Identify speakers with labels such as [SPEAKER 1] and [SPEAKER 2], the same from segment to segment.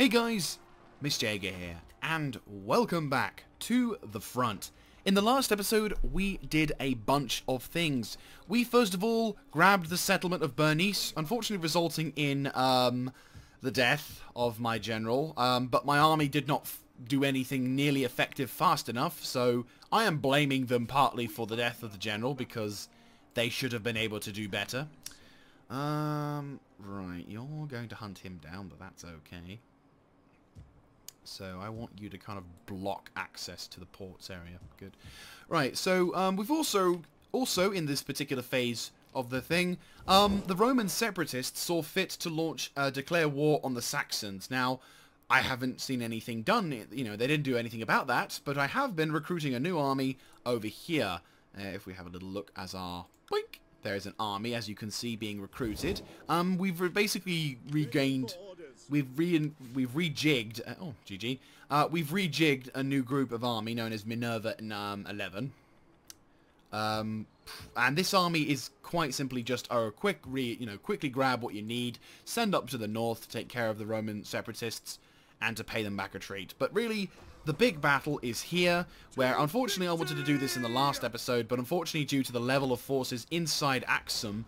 [SPEAKER 1] Hey guys, Mr. Jaeger here, and welcome back to the front. In the last episode, we did a bunch of things. We first of all grabbed the settlement of Bernice, unfortunately resulting in the death of my general, but my army did not do anything nearly effective fast enough, so I am blaming them partly for the death of the general, because they should have been able to do better. Right, you're going to hunt him down, but that's okay. So I want you to kind of block access to the ports area. Good. Right, so we've also in this particular phase of the thing, the Roman separatists saw fit to launch declare war on the Saxons. Now, I haven't seen anything done, you know, they didn't do anything about that, but I have been recruiting a new army over here. If we have a little look as our... Boink! There's an army, as you can see, being recruited. We've basically regained... We've rejigged... oh, GG. We've rejigged a new group of army known as Minerva 11. And this army is quite simply just a quickly grab what you need, send up to the north to take care of the Roman separatists, and to pay them back a treat. But really, the big battle is here, where unfortunately I wanted to do this in the last episode, but unfortunately due to the level of forces inside Axum,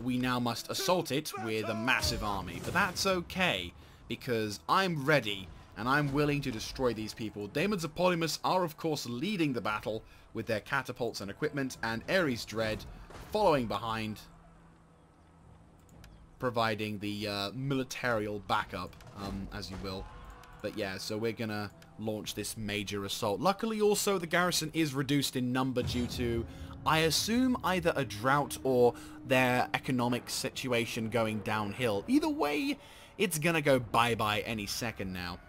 [SPEAKER 1] we now must assault it with a massive army. But that's okay, because I'm ready, and I'm willing to destroy these people. Daemons of Polymus are of course leading the battle with their catapults and equipment, and Ares Dread following behind, providing the militarial backup, as you will. But yeah, so we're gonna launch this major assault. Luckily also the garrison is reduced in number due to, I assume, either a drought or their economic situation going downhill. Either way, it's gonna go bye-bye any second now.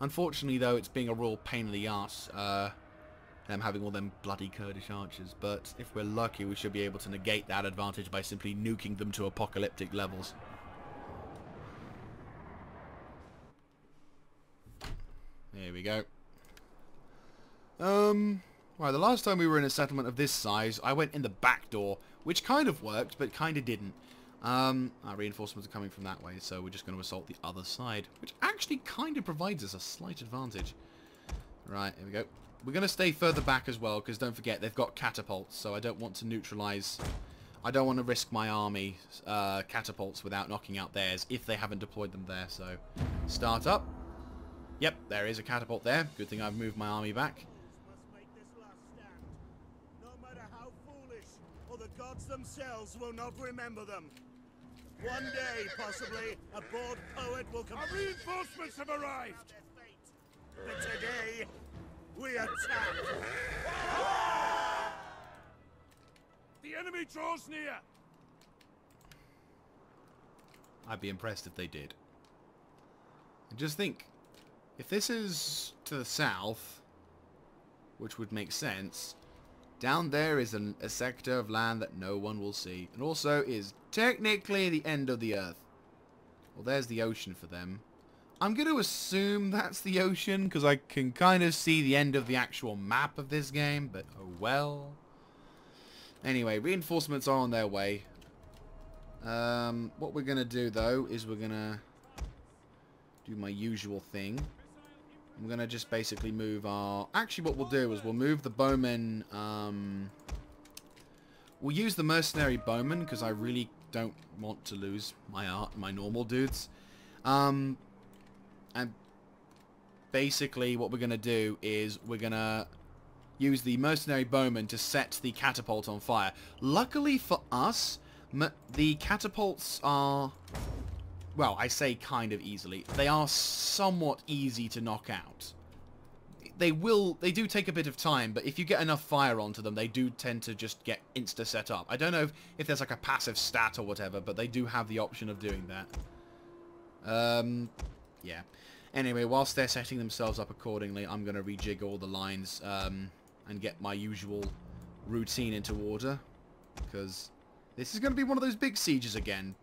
[SPEAKER 1] Unfortunately though, it's being a real pain in the arse, them having all them bloody Kurdish archers, but if we're lucky we should be able to negate that advantage by simply nuking them to apocalyptic levels. Here we go. Right, the last time we were in a settlement of this size, I went in the back door, which kind of worked, but kind of didn't. Our reinforcements are coming from that way, so we're just going to assault the other side, which actually kind of provides us a slight advantage. Right, here we go. We're going to stay further back as well, because don't forget, they've got catapults, so I don't want to neutralize... I don't want to risk my army catapults without knocking out theirs, if they haven't deployed them there, so... Start up. Yep, there is a catapult there. Good thing I've moved my army back.
[SPEAKER 2] No matter how foolish, or the gods themselves will not remember them. One day, possibly, a bored poet will come. Our reinforcements have arrived! But today, we attack! The enemy draws near!
[SPEAKER 1] I'd be impressed if they did. And just think, if this is to the south, which would make sense, down there is a sector of land that no one will see, and also is technically the end of the earth. Well, there's the ocean for them. I'm going to assume that's the ocean, because I can kind of see the end of the actual map of this game, but oh well. Anyway, reinforcements are on their way. What we're going to do, though, is we're going to do my usual thing. I'm going to just basically move our... Actually, what we'll do is we'll move the bowmen... We'll use the mercenary bowmen, because I really don't want to lose my normal dudes. And basically what we're going to do is we're going to use the mercenary bowmen to set the catapult on fire. Luckily for us, the catapults are... Well, I say kind of easily. They are somewhat easy to knock out. They do take a bit of time, but if you get enough fire onto them, they do tend to just get insta-set up. I don't know if there's like a passive stat or whatever, but they do have the option of doing that. Yeah. Anyway, whilst they're setting themselves up accordingly, I'm going to rejig all the lines, and get my usual routine into order. Because this is going to be one of those big sieges again.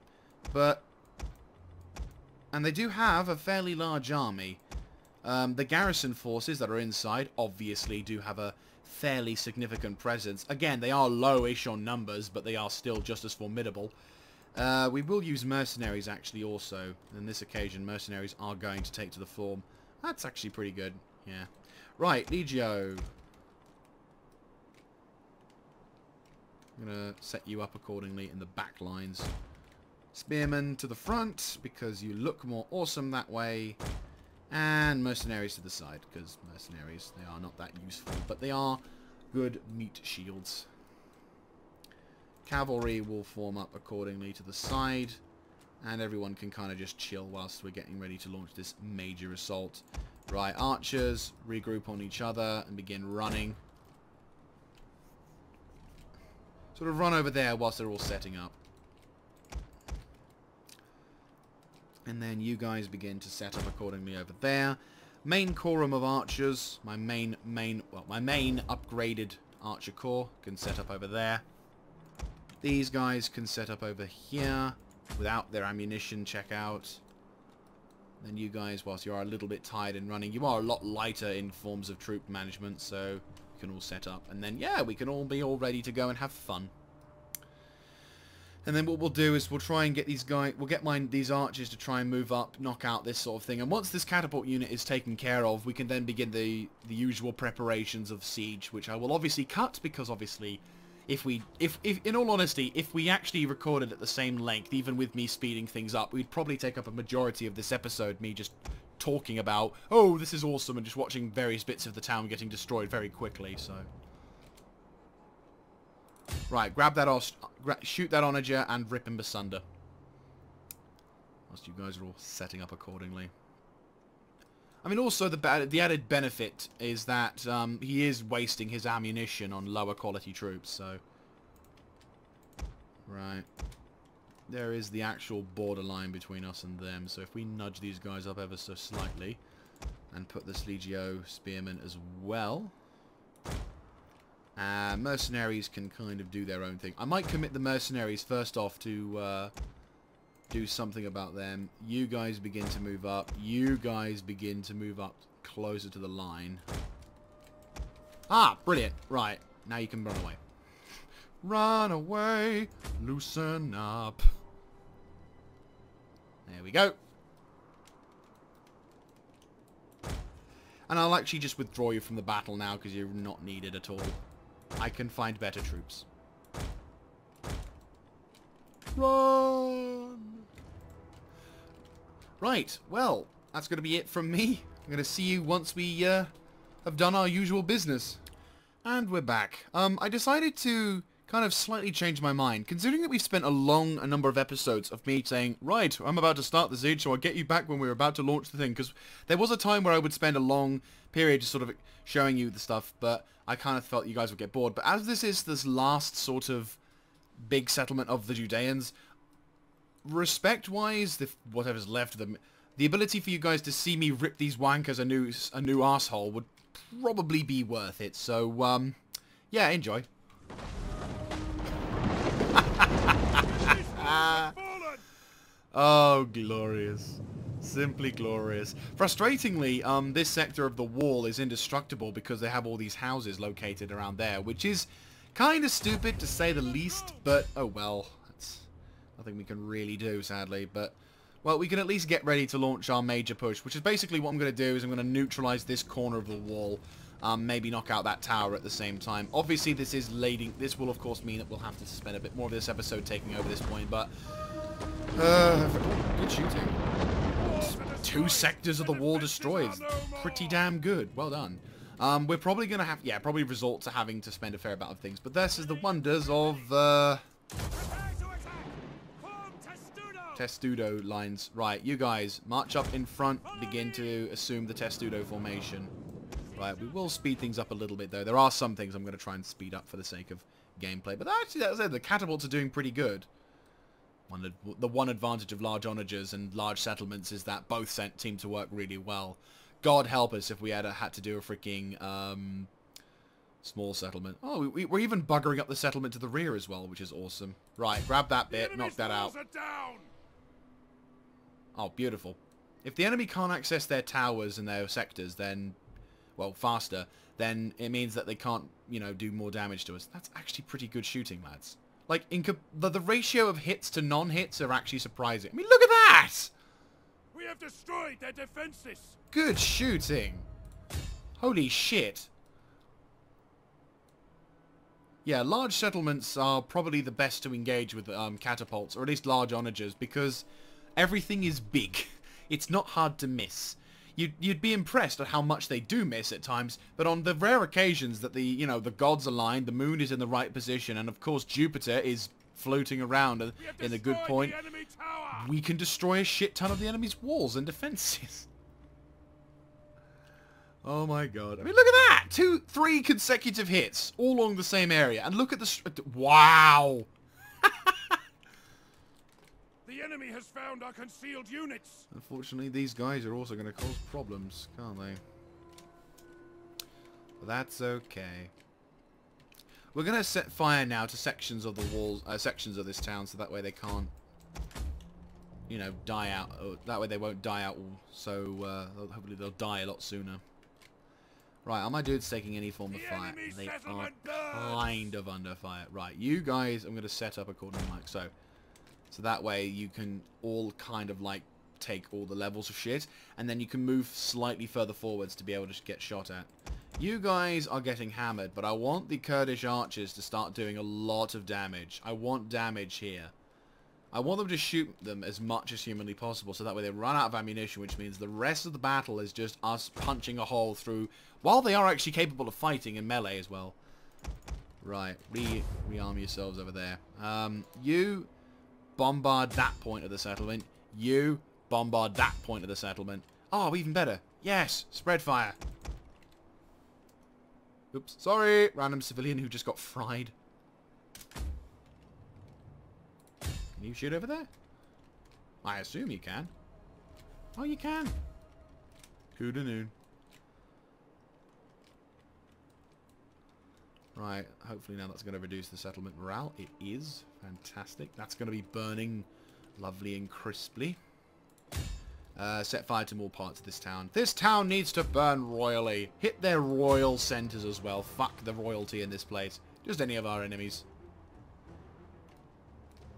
[SPEAKER 1] But... And they do have a fairly large army. The garrison forces that are inside obviously do have a fairly significant presence. Again, they are lowish on numbers, but they are still just as formidable. We will use mercenaries actually also. On this occasion, mercenaries are going to take to the form. That's actually pretty good. Yeah. Right, Legio. I'm going to set you up accordingly in the back lines. Spearmen to the front, because you look more awesome that way. And mercenaries to the side, because mercenaries, they are not that useful, but they are good meat shields. Cavalry will form up accordingly to the side, and everyone can kind of just chill whilst we're getting ready to launch this major assault. Right, archers, regroup on each other and begin running. Sort of run over there whilst they're all setting up. And then you guys begin to set up accordingly over there. Main quorum of archers, my main upgraded archer corps can set up over there. These guys can set up over here without their ammunition checkout. Then you guys, whilst you are a little bit tired and running, you are a lot lighter in forms of troop management, so you can all set up. And then, yeah, we can all be all ready to go and have fun. And then what we'll do is we'll try and get these guys, we'll get these archers to try and move up, knock out this sort of thing. And once this catapult unit is taken care of, we can then begin the usual preparations of siege, which I will obviously cut, because obviously, if in all honesty, if we actually recorded at the same length, even with me speeding things up, we'd probably take up a majority of this episode, me just talking about, oh, this is awesome, and just watching various bits of the town getting destroyed very quickly, so. Right, grab that, shoot that onager and rip him asunder. Whilst you guys are all setting up accordingly. I mean, also the added benefit is that he is wasting his ammunition on lower quality troops, so. Right. There is the actual borderline between us and them, so if we nudge these guys up ever so slightly and put this Legio spearmen as well. Mercenaries can kind of do their own thing. I might commit the mercenaries first off to do something about them. You guys begin to move up. You guys begin to move up closer to the line. Ah, brilliant. Right, now you can run away. Run away, loosen up. There we go. And I'll actually just withdraw you from the battle now because you're not needed at all. I can find better troops. Run! Right, well, that's going to be it from me. I'm going to see you once we have done our usual business. And we're back. I decided to kind of slightly change my mind, considering that we've spent a number of episodes of me saying, right, I'm about to start the siege, so I'll get you back when we're about to launch the thing, because there was a time where I would spend a long period just sort of showing you the stuff, but I kind of felt you guys would get bored. But as this is this last sort of big settlement of the Judeans, respect-wise, whatever's left of them, the ability for you guys to see me rip these wankers a new asshole would probably be worth it. So, yeah, enjoy. Oh, glorious. Simply glorious. Frustratingly, this sector of the wall is indestructible because they have all these houses located around there, which is kind of stupid to say the least, but oh well. That's nothing we can really do, sadly, but well, we can at least get ready to launch our major push, which is basically what I'm going to do is I'm going to neutralize this corner of the wall, maybe knock out that tower at the same time. Obviously, this will of course mean that we'll have to spend a bit more of this episode taking over this point, but good shooting. 2 sectors of the wall destroyed. Pretty damn good. Well done. We're probably going to have, yeah, probably resort to having to spend a fair amount of things, but this is the wonders of Testudo lines. Right, you guys, march up in front, begin to assume the Testudo formation. Right, we will speed things up a little bit, though. There are some things I'm going to try and speed up for the sake of gameplay, but actually, that's it. The catapults are doing pretty good. The one advantage of large onagers and large settlements is that both seem to work really well. God help us if we had to do a freaking small settlement. Oh, we're even buggering up the settlement to the rear as well, which is awesome. Right, grab that bit, knock that out. Oh, beautiful. If the enemy can't access their towers and their sectors, then, well, faster, then it means that they can't, you know, do more damage to us. That's actually pretty good shooting, lads. Like, the ratio of hits to non-hits are actually surprising. I mean, look at that!
[SPEAKER 2] We have destroyed their defenses.
[SPEAKER 1] Good shooting. Holy shit. Yeah, large settlements are probably the best to engage with catapults, or at least large onagers, because everything is big. It's not hard to miss. You'd be impressed at how much they do miss at times, but on the rare occasions that the gods align, the moon is in the right position, and of course Jupiter is floating around in a good point, we can destroy a shit ton of the enemy's walls and defenses. Oh my god. I mean, look at that! 3 consecutive hits, all along the same area, and look at the... Wow!
[SPEAKER 2] The enemy has found our concealed units.
[SPEAKER 1] Unfortunately, these guys are also going to cause problems, can't they? But that's okay. We're going to set fire now to sections of the walls, sections of this town, so that way they can't, you know, die out. That way they won't die out. So hopefully they'll die a lot sooner. Right, are my dudes taking any form of fire? They are kind of under fire. Right, you guys, I'm going to set up according to like so. So that way you can all kind of like take all the levels of shit, and then you can move slightly further forwards to be able to get shot at. You guys are getting hammered, but I want the Kurdish archers to start doing a lot of damage. I want damage here. I want them to shoot them as much as humanly possible, so that way they run out of ammunition, which means the rest of the battle is just us punching a hole through, while they are actually capable of fighting in melee as well. Right, rearm yourselves over there. You bombard that point of the settlement. You bombard that point of the settlement. Oh, even better. Yes, spread fire. Oops, sorry. Random civilian who just got fried. Can you shoot over there? I assume you can. Oh, you can. Hoodanoon. Right, hopefully now that's going to reduce the settlement morale. It is. Fantastic. That's going to be burning lovely and crisply. Set fire to more parts of this town. This town needs to burn royally. Hit their royal centers as well. Fuck the royalty in this place. Just any of our enemies.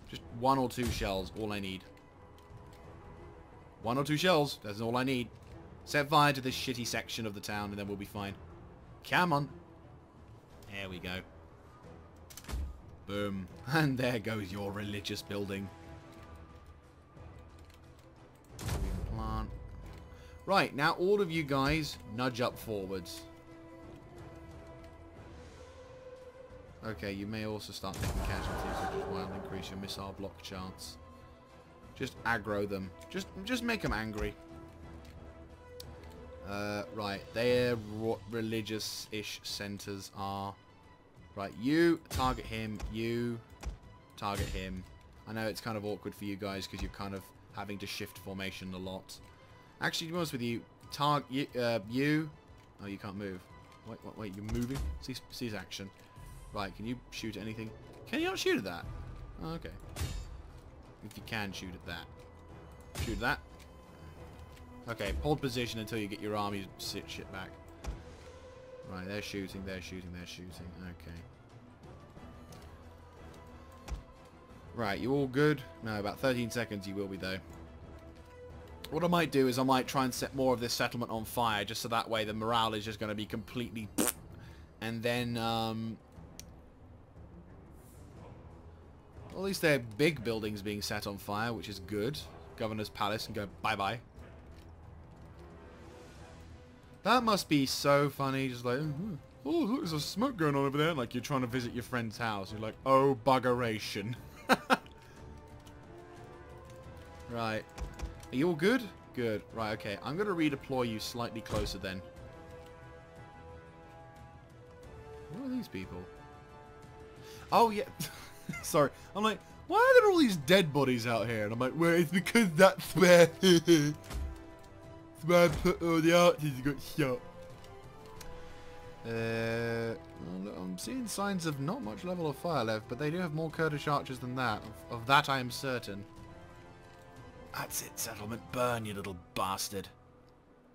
[SPEAKER 1] Just 1 or 2 shells. All I need. 1 or 2 shells. That's all I need. Set fire to this shitty section of the town and then we'll be fine. Come on. There we go. Boom. And there goes your religious building. Plant. Right, now all of you guys nudge up forwards. Okay, you may also start taking casualties, which will increase your missile block chance. Just aggro them. Just make them angry. Right, their religious-ish centers are... Right, you target him, you target him. I know it's kind of awkward for you guys because you're kind of having to shift formation a lot. Actually, to be honest with you, you... Oh, you can't move. Wait, you're moving? Cease action. Right, can you shoot at anything? Can you not shoot at that? Oh, okay. If you can shoot at that. Shoot at that. Okay, hold position until you get your army shit back. Right, they're shooting, they're shooting, they're shooting. Okay. Right, you all good? No, about 13 seconds you will be though. What I might do is I might try and set more of this settlement on fire, just so that way the morale is just going to be completely... And then, at least their big buildings being set on fire, which is good. Governor's Palace and go bye-bye. That must be so funny, just like, oh, look, there's a smoke going on over there. Like, you're trying to visit your friend's house. You're like, oh, buggeration. Right. Are you all good? Good. Right, okay. I'm going to redeploy you slightly closer then. What are these people? Oh, yeah. Sorry. I'm like, why are there all these dead bodies out here? And I'm like, well, it's because that's where... where I put all the archers who got shot. Well, I'm seeing signs of not much level of fire left, but they do have more Kurdish archers than that. Of that I am certain. That's it, settlement. Burn, you little bastard.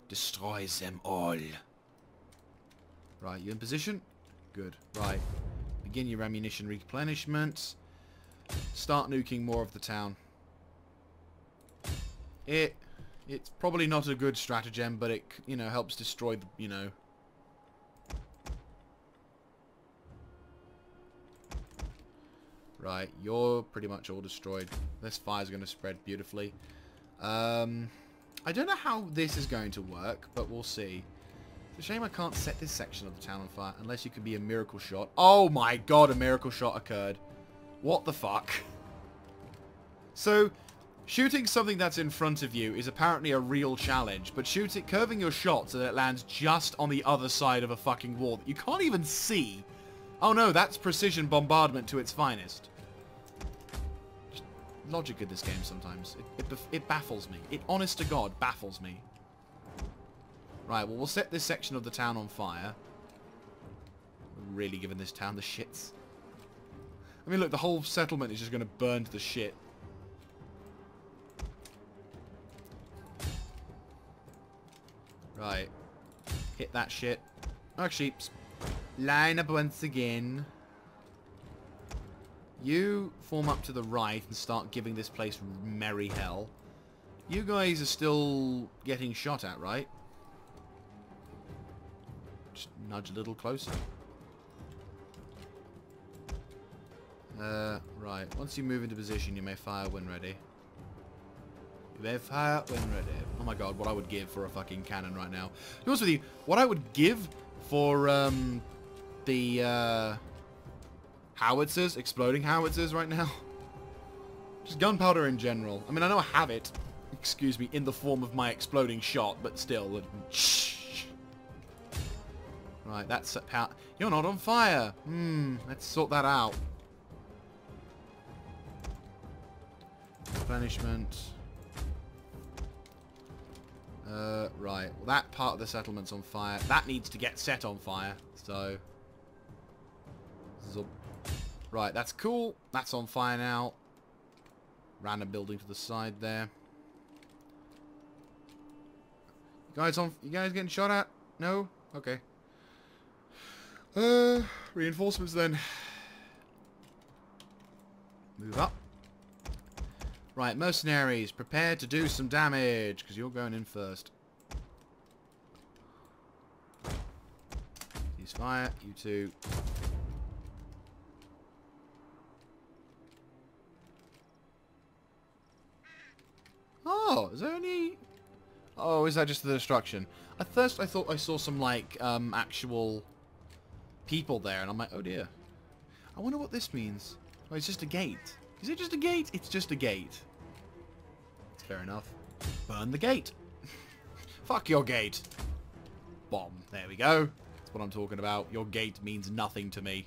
[SPEAKER 1] Destroy them all. Right, you in position? Good. Right. Begin your ammunition replenishment. start nuking more of the town. It's probably not a good stratagem, but it, you know, helps destroy the, you know. Right, you're pretty much all destroyed. This fire's going to spread beautifully. I don't know how this is going to work, but we'll see. It's a shame I can't set this section of the town on fire, unless you can be a miracle shot. Oh my god, a miracle shot occurred. What the fuck? So, shooting something that's in front of you is apparently a real challenge, but curving your shot so that it lands just on the other side of a fucking wall that you can't even see. Oh no, that's precision bombardment to its finest. Just logic in this game sometimes. It baffles me. It, honest to God, baffles me. Right, well, we'll set this section of the town on fire. We're really giving this town the shits. I mean, look, the whole settlement is just going to burn to the shit. Right. Hit that shit. Actually, line up once again. You form up to the right and start giving this place merry hell. You guys are still getting shot at, right? Just nudge a little closer. Right. Once you move into position, you may fire when ready. You may fire when ready. Oh my god, what I would give for a fucking cannon right now. To be honest with you, what I would give for the howitzers, exploding howitzers right now. Just gunpowder in general. I mean, I know I have it, excuse me, in the form of my exploding shot, but still. Right, that's how... You're not on fire. Let's sort that out. Replenishment. Right. Well, that part of the settlement's on fire. That needs to get set on fire. So... Right, that's cool. That's on fire now. Random building to the side there. You guys getting shot at? No? Okay. Reinforcements then. Move up. Right, mercenaries, prepare to do some damage, because you're going in first. Use fire, you two. Oh, is there any... Oh, is that just the destruction? At first I thought I saw some, like, actual people there, and I'm like, oh dear. I wonder what this means. Oh, it's just a gate. Is it just a gate? It's just a gate. It's fair enough. Burn the gate. Fuck your gate. Bomb. There we go. That's what I'm talking about. Your gate means nothing to me.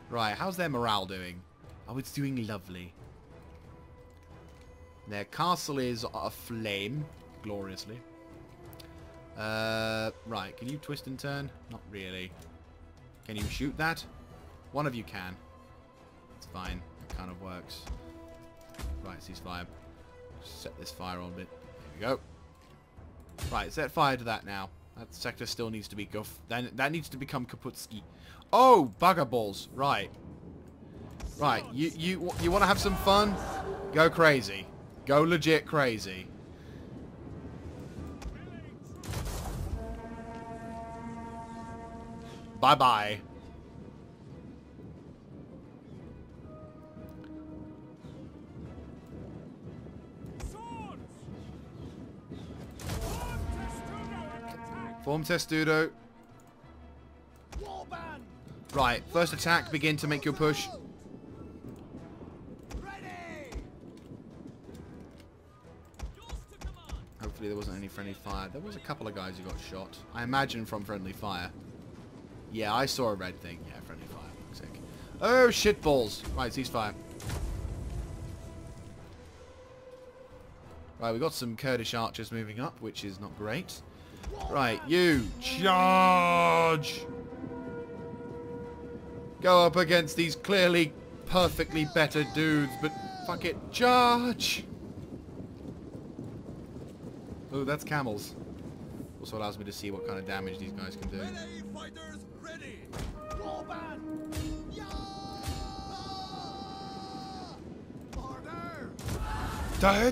[SPEAKER 1] Right, how's their morale doing? Oh, it's doing lovely. Their castle is aflame. Gloriously. Right, can you twist and turn? Not really. Can you shoot that? One of you can. It's fine. It kind of works. Right, cease fire. Set this fire on a bit. There we go. Right, set fire to that now. That sector still needs to be that needs to become Kaputski. Oh, bugger balls. Right. Right, you want to have some fun? Go crazy. Go legit crazy. Bye-bye. Form testudo. Right, first attack, begin to make your push. Hopefully there wasn't any friendly fire. There was a couple of guys who got shot. I imagine from friendly fire. Yeah, I saw a red thing. Yeah, friendly fire. Looks like. Oh, shit balls. Right, ceasefire. Right, we got some Kurdish archers moving up, which is not great. Right, you charge! Go up against these clearly perfectly better dudes, but fuck it, charge! Oh, that's camels. Also allows me to see what kind of damage these guys can do. Hello,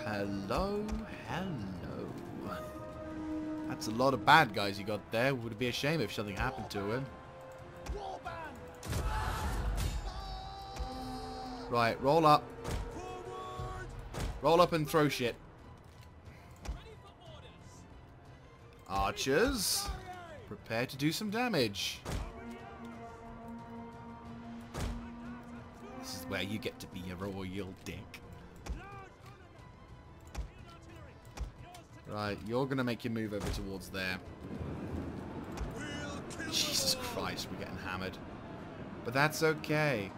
[SPEAKER 1] hello, hello. That's a lot of bad guys you got there. Would be a shame if something happened to him. Right, roll up. Roll up and throw shit. Archers, prepare to do some damage. This is where you get to be a royal dick. Right, you're going to make your move over towards there. Jesus Christ, we're getting hammered. But that's okay.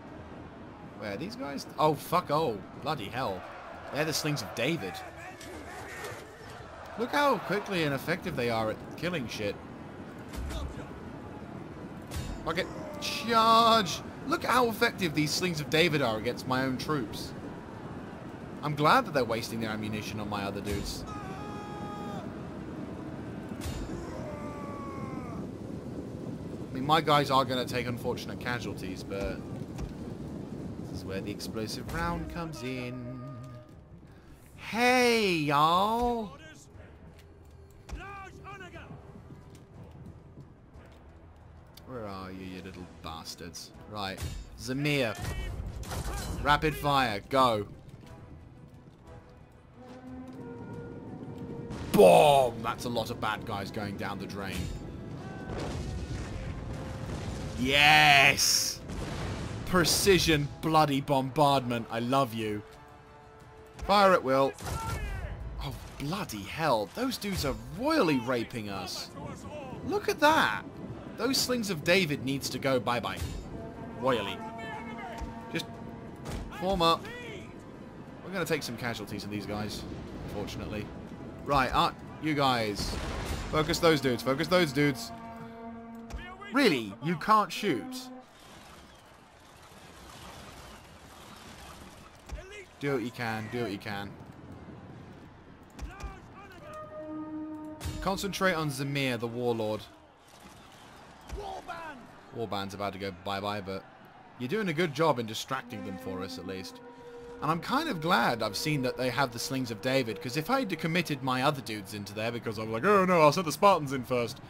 [SPEAKER 1] Where are these guys? Oh, fuck, oh. Bloody hell. They're the slings of David. Look how quickly and effective they are at killing shit. Okay, charge! Look how effective these slings of David are against my own troops. I'm glad that they're wasting their ammunition on my other dudes. I mean, my guys are going to take unfortunate casualties, but this is where the explosive round comes in. Hey, y'all! Where are you, you little bastards? Right, Zamir. Rapid fire, go. Boom! That's a lot of bad guys going down the drain. Yes! Precision bloody bombardment. I love you. Fire at will. Oh, bloody hell. Those dudes are royally raping us. Look at that. Those slings of David needs to go bye-bye. Royally. Just form up. We're going to take some casualties of these guys, unfortunately. Right, you guys. Focus those dudes. Focus those dudes. Really? You can't shoot? Do what you can. Do what you can. Concentrate on Zamir, the warlord. Warband's about to go bye-bye, but you're doing a good job in distracting them for us, at least. And I'm kind of glad I've seen that they have the slings of David, because if I had committed my other dudes into there, because I'm like, oh no, I'll send the Spartans in first,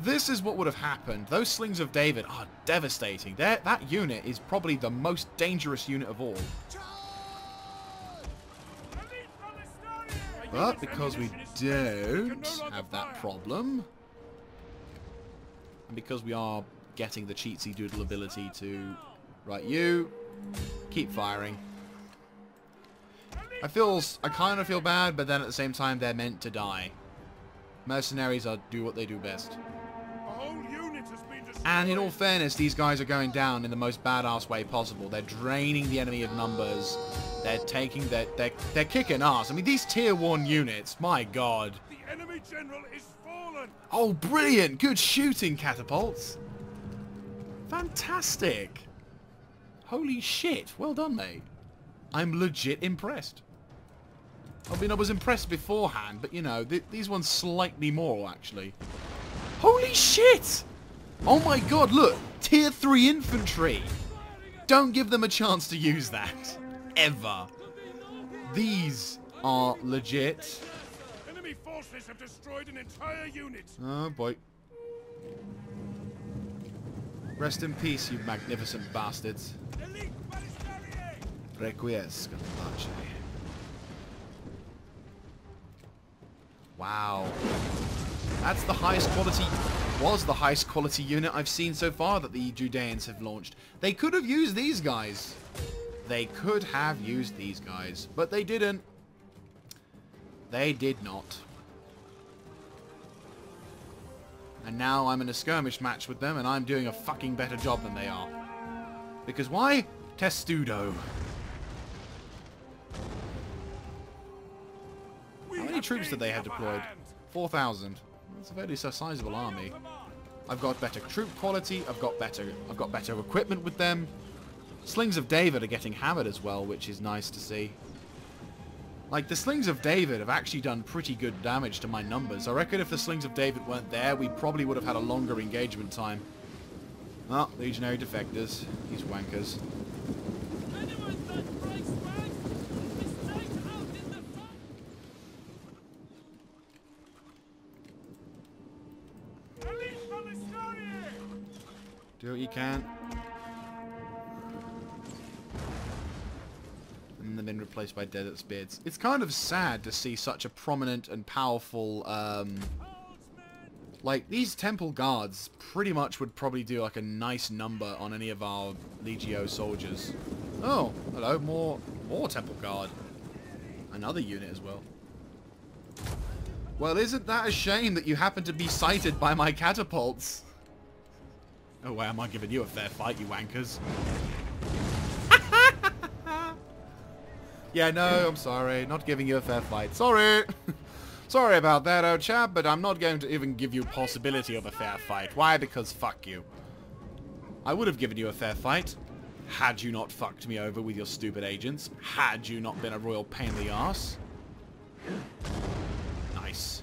[SPEAKER 1] this is what would have happened. Those slings of David are devastating. That unit is probably the most dangerous unit of all. But because we don't have that problem, and because we are getting the cheatsy doodle ability to... Right, you... Keep firing. I kind of feel bad, but then at the same time, they're meant to die. Mercenaries do what they do best. And in all fairness, these guys are going down in the most badass way possible. They're draining the enemy of numbers. They're taking... They're kicking ass. I mean, these tier 1 units, my god.
[SPEAKER 2] The enemy general is fallen.
[SPEAKER 1] Oh, brilliant! Good shooting, catapults. Fantastic. Holy shit. Well done, mate. I'm legit impressed. I mean, I was impressed beforehand, but, you know, these ones slightly more, actually. Holy shit! Oh my god, look! Tier 3 infantry! Don't give them a chance to use that. Ever. These are legit.
[SPEAKER 2] Enemy forces have destroyed an entire unit.
[SPEAKER 1] Oh boy. Rest in peace, you magnificent bastards. Requiescat pace. Wow. That's the highest quality, was the highest quality unit I've seen so far that the Judeans have launched. They could have used these guys. They could have used these guys, but they didn't. They did not. And now I'm in a skirmish match with them, and I'm doing a fucking better job than they are. Because why? Testudo. How many troops did they have deployed? 4,000. That's a fairly sizable army. I've got better troop quality. I've got better equipment with them. Slings of David are getting hammered as well, which is nice to see. Like, the Slings of David have actually done pretty good damage to my numbers. I reckon if the Slings of David weren't there, we probably would have had a longer engagement time. Oh, legionary defectors. These wankers. Do what you can. And then been replaced by desert spirits. It's kind of sad to see such a prominent and powerful, like, these temple guards pretty much would probably do, like, a nice number on any of our Legio soldiers. Oh, hello, more temple guard. Another unit as well. Well, isn't that a shame that you happen to be sighted by my catapults? Oh, wait, am I giving you a fair fight, you wankers? Yeah, no, I'm sorry. Not giving you a fair fight. Sorry! Sorry about that, old chap, but I'm not going to even give you a possibility of a fair fight. Why? Because fuck you. I would have given you a fair fight had you not fucked me over with your stupid agents. Had you not been a royal pain in the arse. Nice.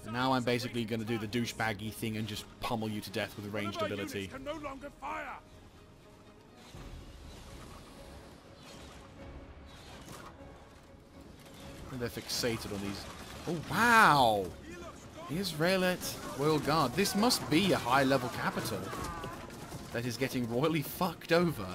[SPEAKER 1] And now I'm basically going to do the douchebaggy thing and just pummel you to death with a ranged ability.
[SPEAKER 2] Can no longer fire.
[SPEAKER 1] And they're fixated on these. Oh, wow! The Israelite Royal Guard. This must be a high-level capital that is getting royally fucked over.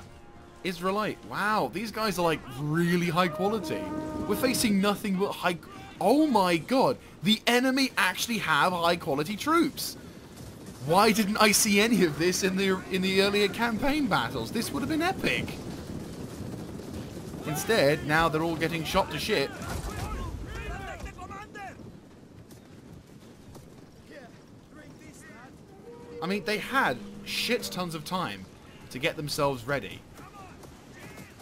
[SPEAKER 1] Israelite. Wow, these guys are, like, really high quality. We're facing nothing but high... Oh my god! The enemy actually have high-quality troops! Why didn't I see any of this in the earlier campaign battles? This would have been epic! Instead, now they're all getting shot to shit. I mean, they had shit tons of time to get themselves ready.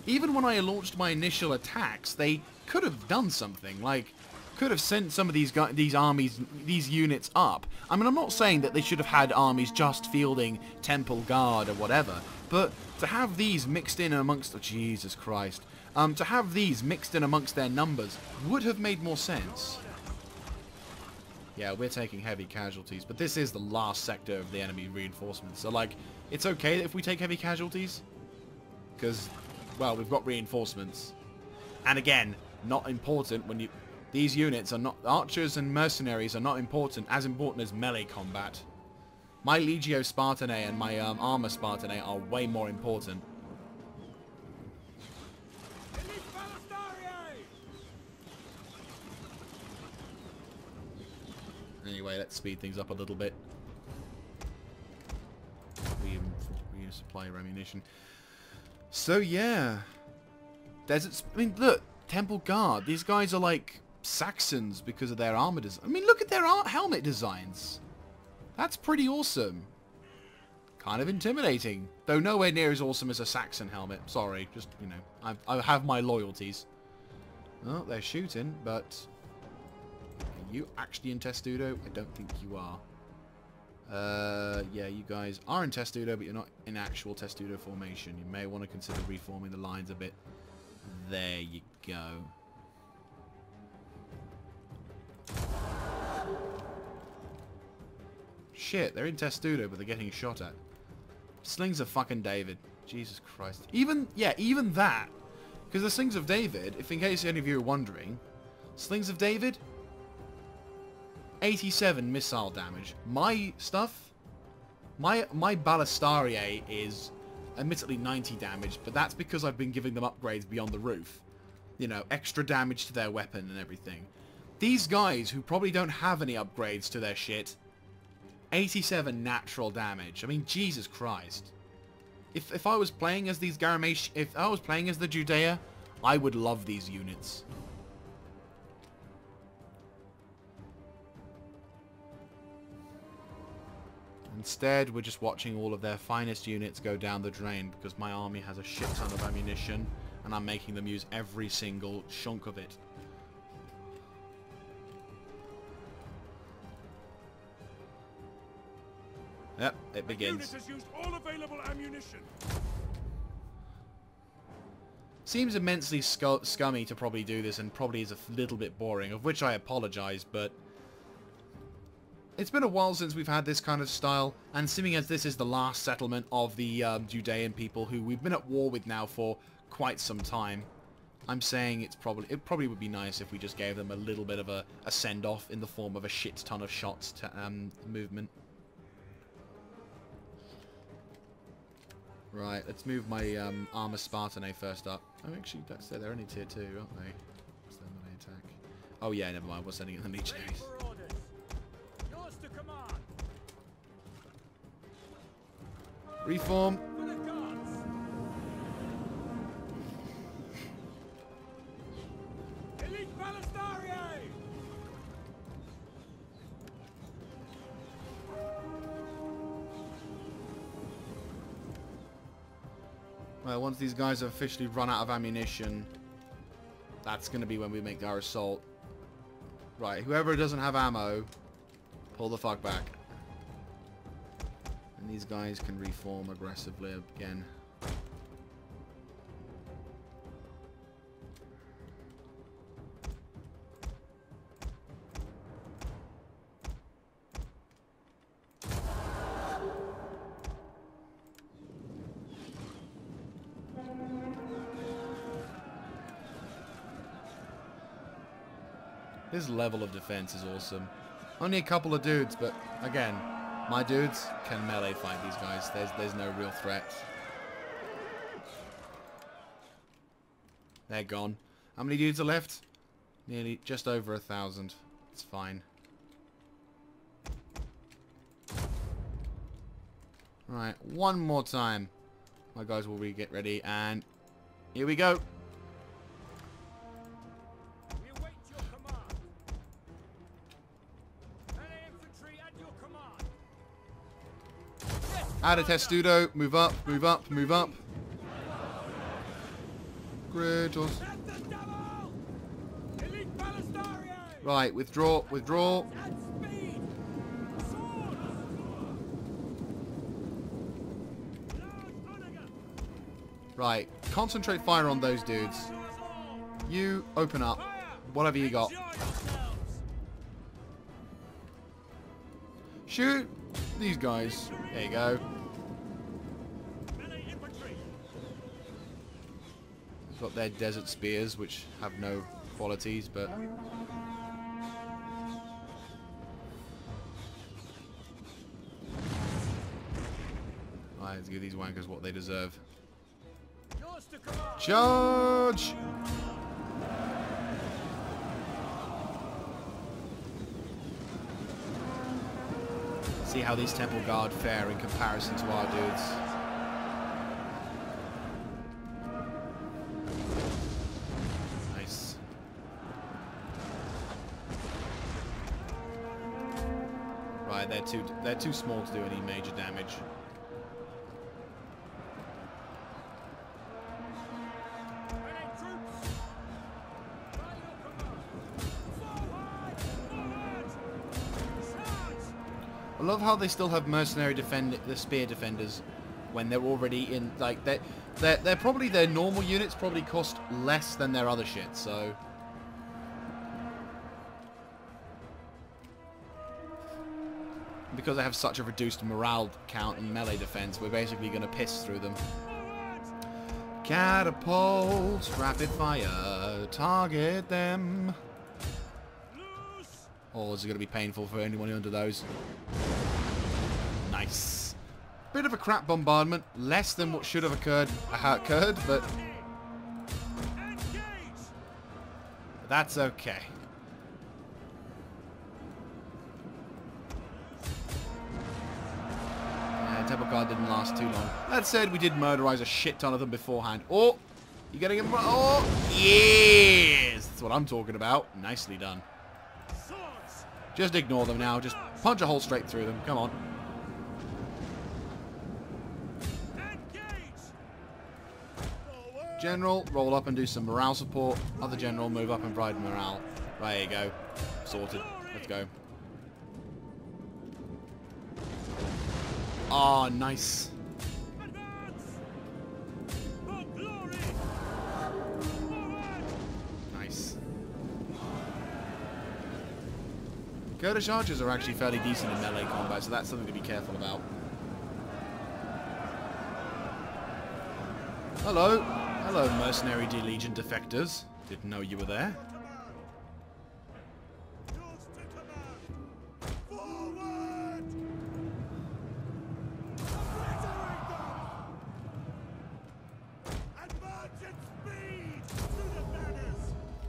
[SPEAKER 1] Even when I launched my initial attacks, they could have done something, like, could have sent some of these armies, these units up. I mean, I'm not saying that they should have had armies just fielding Temple Guard or whatever, but to have these mixed in amongst... Oh, Jesus Christ. To have these mixed in amongst their numbers would have made more sense. Yeah, we're taking heavy casualties, but this is the last sector of the enemy reinforcements. So, like, it's okay if we take heavy casualties, because, well, we've got reinforcements. And again, not important when you... These units are not... Archers and mercenaries are not important as melee combat. My Legio Spartanae and my Armor Spartanae are way more important. Anyway, let's speed things up a little bit. We supply your ammunition. So yeah, deserts. I mean, look, Temple Guard. These guys are like Saxons because of their armor design. I mean, look at their helmet designs. That's pretty awesome. Kind of intimidating, though nowhere near as awesome as a Saxon helmet. Sorry, just, you know, I have my loyalties. Oh, they're shooting, but. Are you actually in Testudo? I don't think you are. Yeah, you guys are in Testudo, but you're not in actual Testudo formation. You may want to consider reforming the lines a bit. There you go. Shit, they're in Testudo, but they're getting shot at. Slings of fucking David. Jesus Christ. Even that. Because the Slings of David, if in case any of you are wondering, Slings of David... 87 missile damage. My stuff, my Ballistariae is admittedly 90 damage, but that's because I've been giving them upgrades beyond the roof. You know, extra damage to their weapon and everything. These guys, who probably don't have any upgrades to their shit, 87 natural damage. I mean, Jesus Christ. If I was playing as these Garamatians, if I was playing as the Judea, I would love these units. Instead, we're just watching all of their finest units go down the drain because my army has a shit ton of ammunition and I'm making them use every single chunk of it. Yep, it begins.
[SPEAKER 2] The unit has used all available ammunition.
[SPEAKER 1] Seems immensely scummy to probably do this and probably is a little bit boring, of which I apologize, but It's been a while since we've had this kind of style, and seeming as this is the last settlement of the Judean people who we've been at war with now for quite some time, I'm saying it probably would be nice if we just gave them a little bit of a send-off in the form of a shit ton of shots to movement. Right, let's move my armor Spartan A first up. Oh, actually, they're only tier 2, aren't they? What's their melee attack? Oh yeah, never mind. We're sending it in the legionaries. Reform. Well, once these guys have officially run out of ammunition, that's going to be when we make our assault. Right, whoever doesn't have ammo, pull the fuck back. And these guys can reform aggressively again. This level of defense is awesome. Only a couple of dudes, but again, my dudes can melee fight these guys. There's no real threat. They're gone. How many dudes are left? Nearly just over 1,000. It's fine. Right, one more time. My guys will get ready, and here we go. Add a testudo, move up, move up, move up. Kratos. Right, withdraw, withdraw. Right, concentrate fire on those dudes. You, open up. Whatever you got. Shoot these guys. There you go. Got their desert spears, which have no qualities, but... Right, let's give these wankers what they deserve. Charge! See how these Temple Guard fare in comparison to our dudes. Nice. Right, they're too small to do any major damage. I love how they still have mercenary the spear defenders when they're already in, like, they're probably, their normal units probably cost less than their other shit, so. Because they have such a reduced morale count and melee defense, we're basically going to piss through them. Catapults, rapid fire, target them. Oh, this is going to be painful for anyone under those. Nice. Bit of a crap bombardment. Less than what should have occurred, but that's okay. Yeah, Temple Guard didn't last too long. That said, we did murderize a shit ton of them beforehand. Oh, you getting him? Oh, yes! That's what I'm talking about. Nicely done. Just ignore them now. Just punch a hole straight through them. Come on. General, roll up and do some morale support. Other general, move up and provide morale. Right, there you go. Sorted. Let's go. Ah, oh, nice. Girder chargers are actually fairly decent in melee combat, so that's something to be careful about. Hello. Hello, mercenary D-Legion defectors. Didn't know you were there.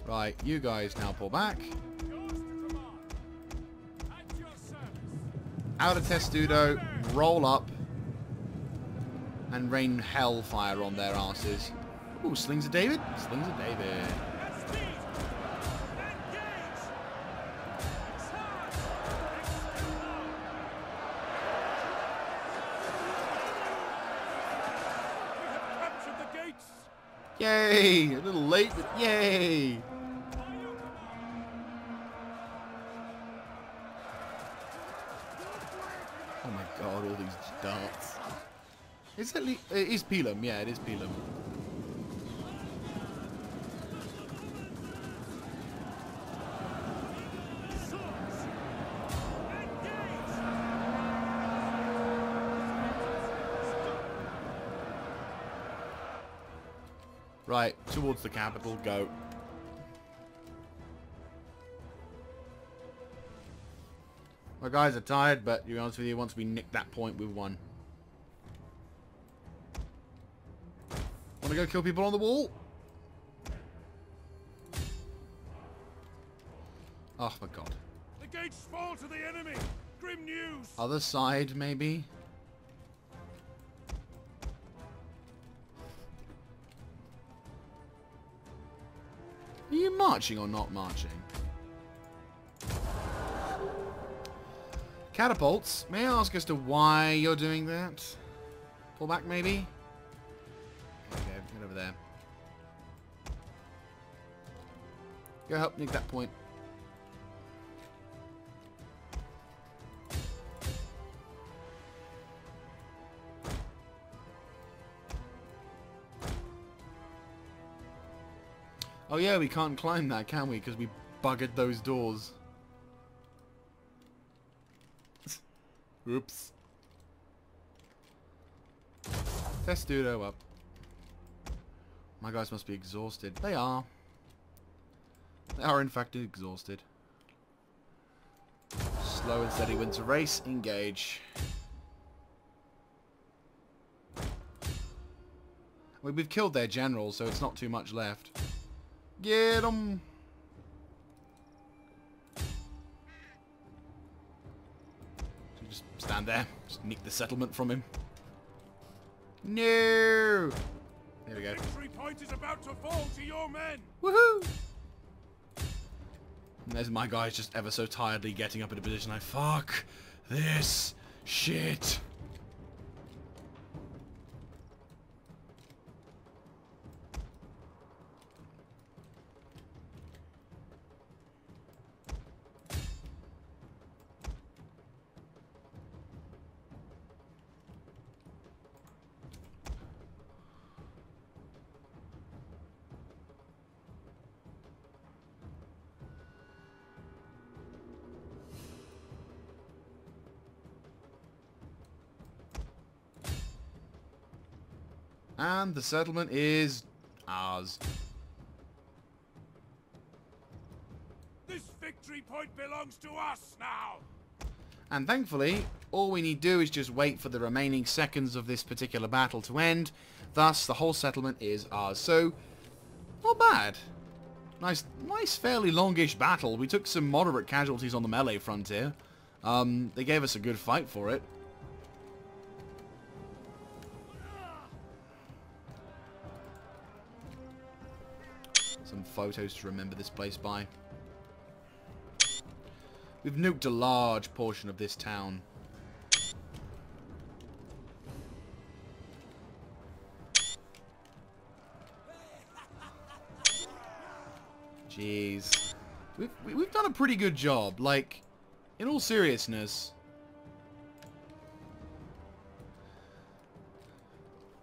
[SPEAKER 1] Right, you guys now pull back. Out of Testudo, roll up, and rain hellfire on their asses. Ooh, Slings of David? Slings of David. Yay! A little late, but yay! Oh my god, all these darts. Is it is Pelham? Yeah, it is Pelham. Right, towards the capital, go. My guys are tired, but to be honest with you, once we nick that point, we've won. Want to go kill people on the wall? Oh my god.
[SPEAKER 2] The gates fall to the enemy. Grim news.
[SPEAKER 1] Other side, maybe? Are you marching or not marching? Catapults. May I ask as to why you're doing that? Pull back, maybe? Okay, get over there. Go help nick that point. Oh yeah, we can't climb that, can we? Because we buggered those doors. Oops. Testudo up. My guys must be exhausted. They are. They are in fact exhausted. Slow and steady wins a race. Engage. We've killed their general, so it's not too much left. Get 'em! So just stand there. Just nick the settlement from him. No! There we go.
[SPEAKER 2] Victory point is about to fall to your men.
[SPEAKER 1] Woohoo! And there's my guys just ever so tiredly getting up in a position like, fuck this shit. And the settlement is ours.
[SPEAKER 2] This victory point belongs to us now.
[SPEAKER 1] And thankfully, all we need to do is just wait for the remaining seconds of this particular battle to end. Thus, the whole settlement is ours. So, not bad. Nice, fairly longish battle. We took some moderate casualties on the melee frontier. They gave us a good fight for it. Some photos to remember this place by. We've nuked a large portion of this town. Jeez. We've done a pretty good job. Like, in all seriousness.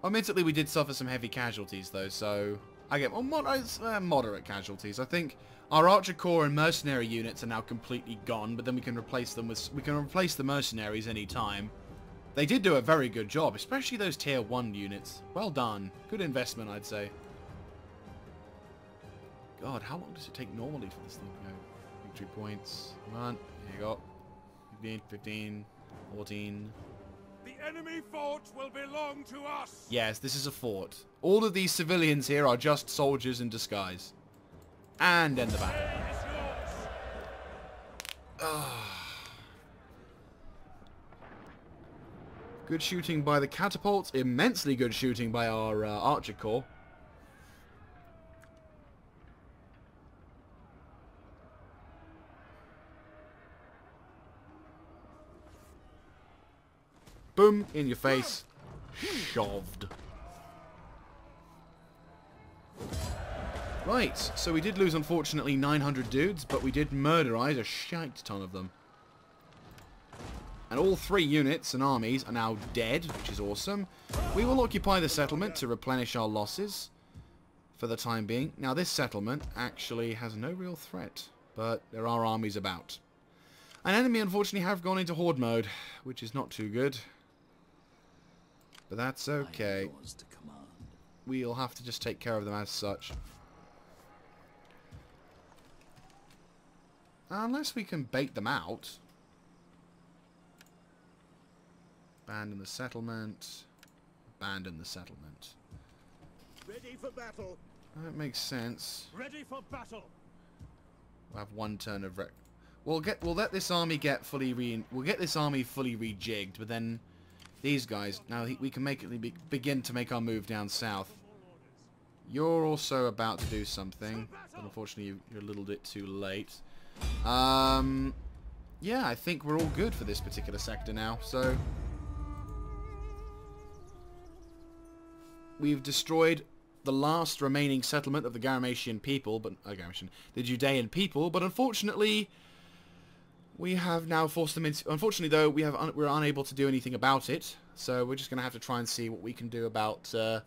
[SPEAKER 1] Admittedly, we did suffer some heavy casualties, though, so I get moderate casualties. I think our Archer Corps and mercenary units are now completely gone, but then we can replace them with the mercenaries any time. They did do a very good job, especially those tier 1 units. Well done. Good investment, I'd say. God, how long does it take normally for this thing to go? Victory points. Come on. Here you go. 15, 15, 14.
[SPEAKER 2] The enemy fort will belong to us.
[SPEAKER 1] Yes, this is a fort. All of these civilians here are just soldiers in disguise. And end the battle. Good shooting by the catapults. Immensely good shooting by our Archer Corps. Boom, in your face. Shoved. Right, so we did lose, unfortunately, 900 dudes, but we did murderize a shite ton of them. And all 3 units and armies are now dead, which is awesome. We will occupy the settlement to replenish our losses for the time being. Now, this settlement actually has no real threat, but there are armies about. An enemy, unfortunately, have gone into horde mode, which is not too good. But that's okay. We'll have to just take care of them as such. Unless we can bait them out. Abandon the settlement. Abandon the settlement.
[SPEAKER 2] Ready for battle.
[SPEAKER 1] That makes sense.
[SPEAKER 2] Ready for battle.
[SPEAKER 1] We'll have 1 turn of we'll let this army get fully fully rejigged, but then these guys, now we can begin to make our move down south. You're also about to do something, but unfortunately you're a little bit too late. Yeah, I think we're all good for this particular sector now, so we've destroyed the last remaining settlement of the Garamatian people, but the Judean people, but unfortunately we have now forced them into... Unfortunately, though, we're unable to do anything about it, so we're just going to have to try and see what we can do about the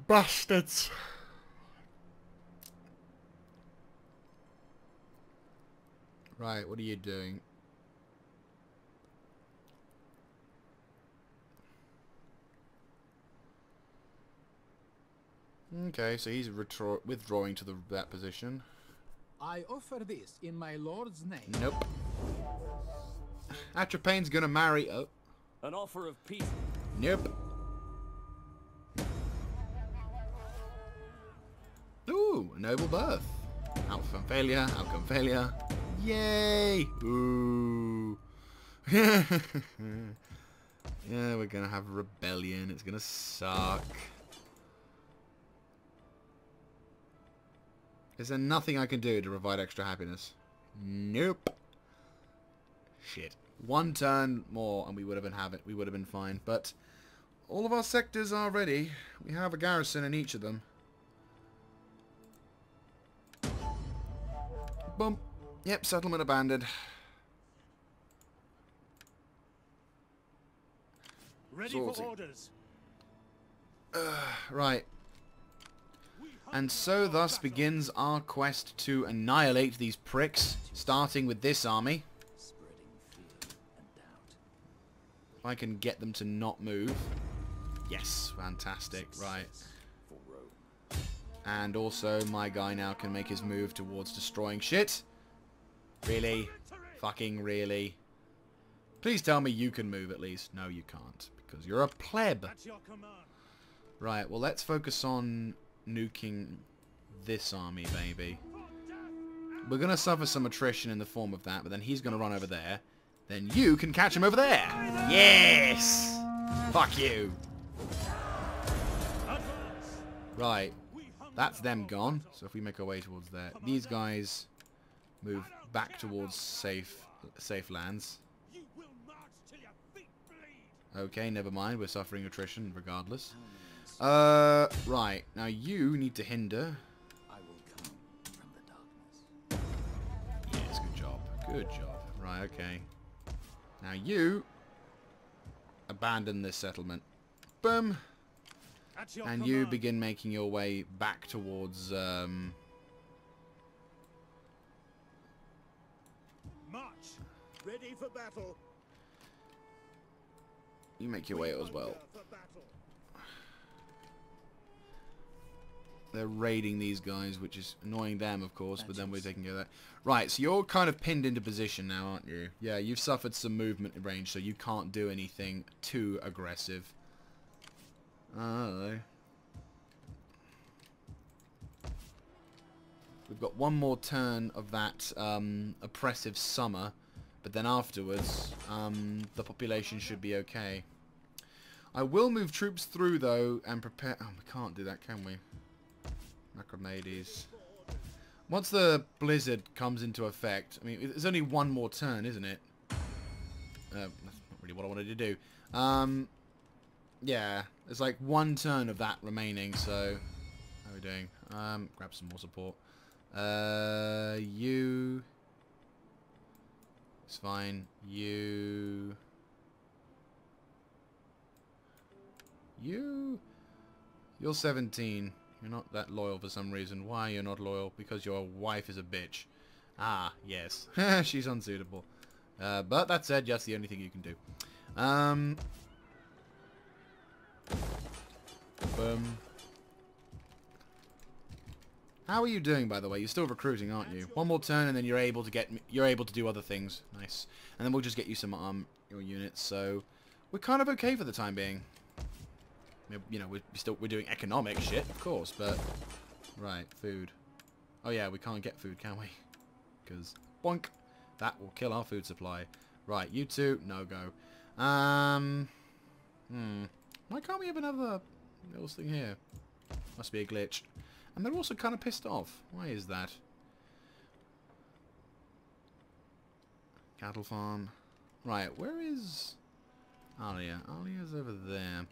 [SPEAKER 1] bastards. Right, what are you doing? Okay, so he's withdrawing to that position.
[SPEAKER 3] I offer this in my lord's name.
[SPEAKER 1] Nope. Atropaine's gonna marry... Oh.
[SPEAKER 4] An offer of peace.
[SPEAKER 1] Nope. Ooh, a noble birth. Outcome failure, outcome failure. Yay! Ooh. Yeah, we're gonna have a rebellion. It's gonna suck. Is there nothing I can do to provide extra happiness? Nope. Shit. 1 turn more and we would have been fine. But all of our sectors are ready. We have a garrison in each of them. Boom. Yep, settlement abandoned.
[SPEAKER 2] Ready for orders.
[SPEAKER 1] Right. And so thus begins our quest to annihilate these pricks, starting with this army. If I can get them to not move. Yes, fantastic, right. And also my guy now can make his move towards destroying shit. Really? Fucking really? Please tell me you can move at least. No, you can't, because you're a pleb. Right, well let's focus on nuking this army, baby. We're going to suffer some attrition in the form of that, but then he's going to run over there. Then you can catch him over there. Yes! Fuck you. Right. That's them gone. So if we make our way towards there, these guys move back towards safe lands. Okay, never mind. We're suffering attrition regardless. Right. Now you need to hinder.
[SPEAKER 3] I will come from the darkness.
[SPEAKER 1] Yes, good job. Good job. Right, okay. Now you abandon this settlement. Boom.
[SPEAKER 2] At your
[SPEAKER 1] And you
[SPEAKER 2] command.
[SPEAKER 1] begin making your way back towards...
[SPEAKER 2] March. Ready for battle.
[SPEAKER 1] you make your way as well.
[SPEAKER 2] Hunger for battle.
[SPEAKER 1] They're raiding these guys, which is annoying them, of course, but then we're taking care of that. Right, so you're kind of pinned into position now, aren't you? Yeah, you've suffered some movement range, so you can't do anything too aggressive. We've got one more turn of that oppressive summer, but then afterwards, the population should be okay. I will move troops through, though, and prepare... Oh, we can't do that, can we? Macromades. Once the blizzard comes into effect, I mean, there's only one more turn, isn't it? That's not really what I wanted to do. Yeah, there's like one turn of that remaining, so... How are we doing? Grab some more support. You... It's fine. You... You're 17. You're not that loyal for some reason. Why you're not loyal? Because your wife is a bitch. Ah, yes. She's unsuitable. But that said, that's the only thing you can do. Boom. How are you doing, by the way? You're still recruiting, aren't you? One more turn, and then you're able to do other things. Nice. And then we'll just get you some your units. So we're kind of okay for the time being. You know, we're doing economic shit, of course, but right, food. Oh yeah, we can't get food, can we? Because boink, that will kill our food supply. Right, you two, no go. Why can't we have another little thing here? Must be a glitch. And they're also kind of pissed off. Why is that? Cattle farm. Right, where is Alia? Alia's over there.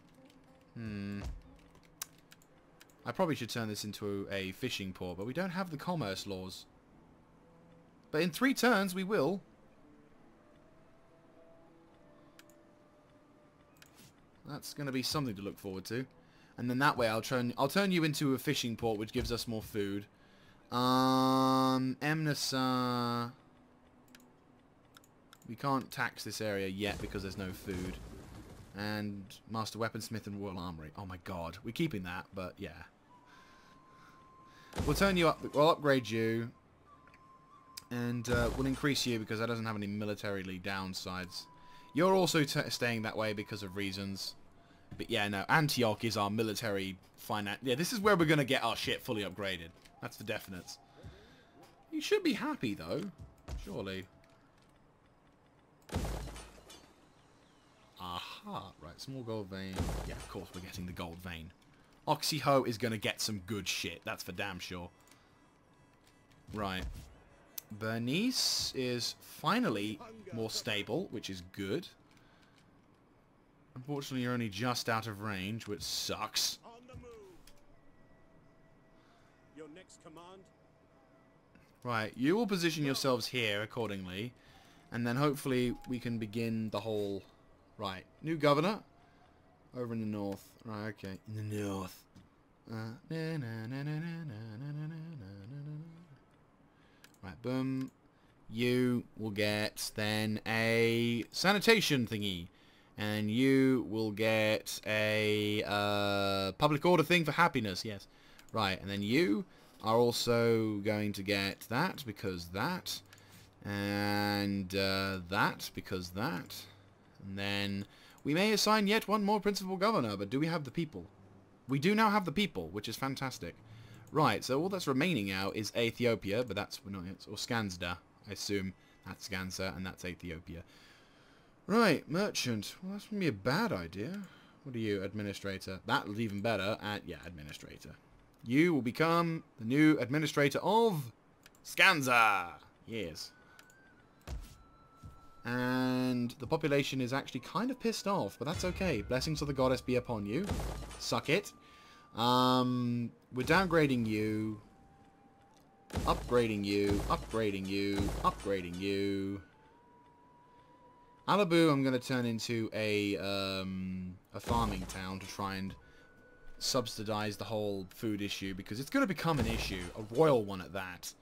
[SPEAKER 1] I probably should turn this into a fishing port, but we don't have the commerce laws. But in 3 turns we will. That's going to be something to look forward to. And then that way I'll turn you into a fishing port, which gives us more food. Emnasar. We can't tax this area yet because there's no food. And Master Weaponsmith and Royal Armory. Oh my god. We're keeping that, but yeah. We'll turn you up. We'll upgrade you. And we'll increase you because that doesn't have any militarily downsides. You're also staying that way because of reasons. But yeah, no. Antioch is our military finance. Yeah, this is where we're going to get our shit fully upgraded. That's for definites. You should be happy, though. Surely. Aha. Right, small gold vein. Yeah, of course we're getting the gold vein. Oxyho is going to get some good shit. That's for damn sure. Right. Bernice is finally more stable, which is good. Unfortunately, you're only just out of range, which sucks.
[SPEAKER 2] On the move. Your next command.
[SPEAKER 1] Right, you will position yourselves here accordingly, and then hopefully we can begin the whole... Right, new governor over in the north. Right, okay, in the north. Right, boom. You will get then a sanitation thingy. And you will get a public order thing for happiness, yes. Right, and then you are also going to get that, because that. And that, because that. And then we may assign yet one more principal governor, but do we have the people? We do now have the people, which is fantastic. Right, so all that's remaining now is Ethiopia, but that's not it. Or Skanzda, I assume. That's Skansa, and that's Ethiopia. Right, merchant. Well, that's going to be a bad idea. What are you, administrator? That'll even better. Yeah, administrator. You will become the new administrator of Skansa. Yes. And the population is actually kind of pissed off, but that's okay. Blessings of the goddess be upon you. Suck it. We're downgrading you. Upgrading you. Upgrading you. Upgrading you. Alabu I'm going to turn into a farming town to try and subsidize the whole food issue, because it's going to become an issue, a royal one at that.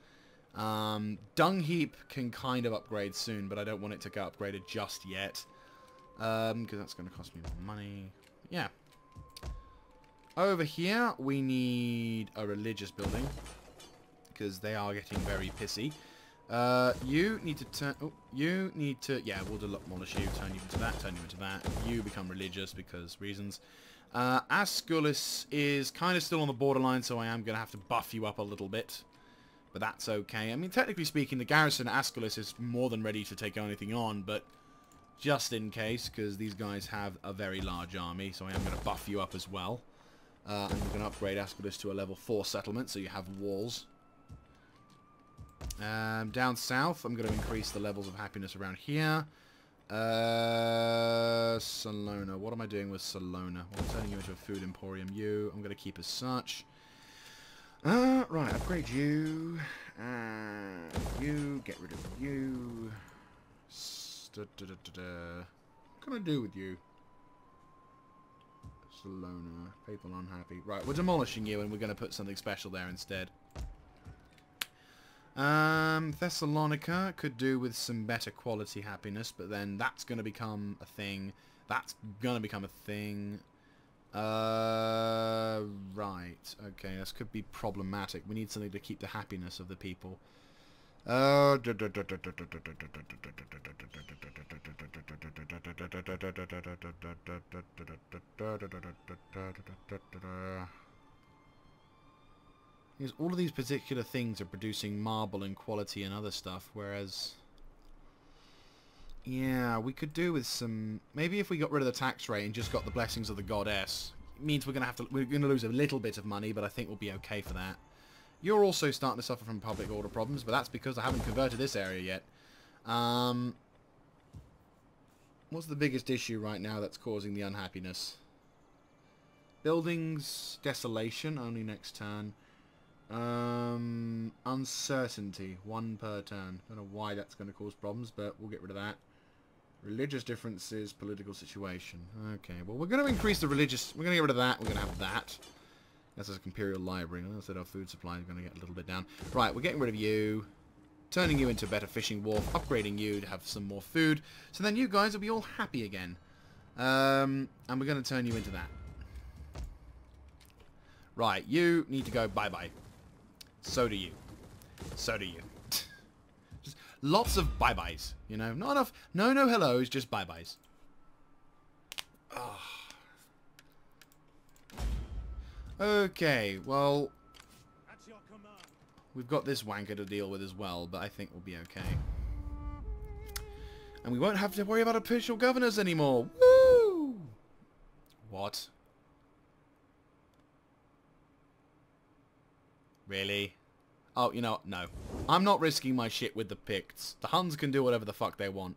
[SPEAKER 1] Dung heap can kind of upgrade soon, but I don't want it to get upgraded just yet, because that's going to cost me more money. Yeah. Over here, we need a religious building, because they are getting very pissy. You need to turn... Oh, you need to... Yeah, we'll demolish you, turn you into that, turn you into that. You become religious because reasons. Asculus is kind of still on the borderline, so I am going to have to buff you up a little bit. But that's okay. I mean, technically speaking, the garrison at Asculus is more than ready to take anything on, but just in case, because these guys have a very large army, so I am going to buff you up as well. And we're going to upgrade Asculus to a level 4 settlement, so you have walls. Down south, I'm going to increase the levels of happiness around here. Salona. What am I doing with Salona? Well, I'm turning you into a food emporium. You, I'm going to keep as such. Right, upgrade you. You, get rid of you. What can I do with you? Salona. People unhappy. Right, we're demolishing you and we're going to put something special there instead. Thessalonica could do with some better quality happiness, but then that's going to become a thing. That's going to become a thing. Right. Okay, this could be problematic. We need something to keep the happiness of the people. Because all of these particular things are producing marble and quality and other stuff, whereas... Yeah, we could do with some... Maybe if we got rid of the tax rate and just got the blessings of the goddess, it means we're gonna lose a little bit of money, but I think we'll be okay for that. You're also starting to suffer from public order problems, but that's because I haven't converted this area yet. What's the biggest issue right now that's causing the unhappiness? Buildings, desolation, only next turn. Uncertainty, 1 per turn. Don't know why that's going to cause problems, but we'll get rid of that. Religious differences, political situation. Okay, well, we're going to increase the religious... We're going to get rid of that. We're going to have that. That's an imperial library. I said our food supply is going to get a little bit down. Right, we're getting rid of you. Turning you into a better fishing wharf. Upgrading you to have some more food. So then you guys will be all happy again. And we're going to turn you into that. Right, you need to go bye-bye. So do you. So do you. Just lots of bye-byes, you know? Not enough... No hellos, just bye-byes. Oh. Okay, well... We've got this wanker to deal with as well, but I think we'll be okay. And we won't have to worry about official governors anymore. Woo! What? Really? Oh, you know what? No. I'm not risking my shit with the Picts. The Huns can do whatever the fuck they want.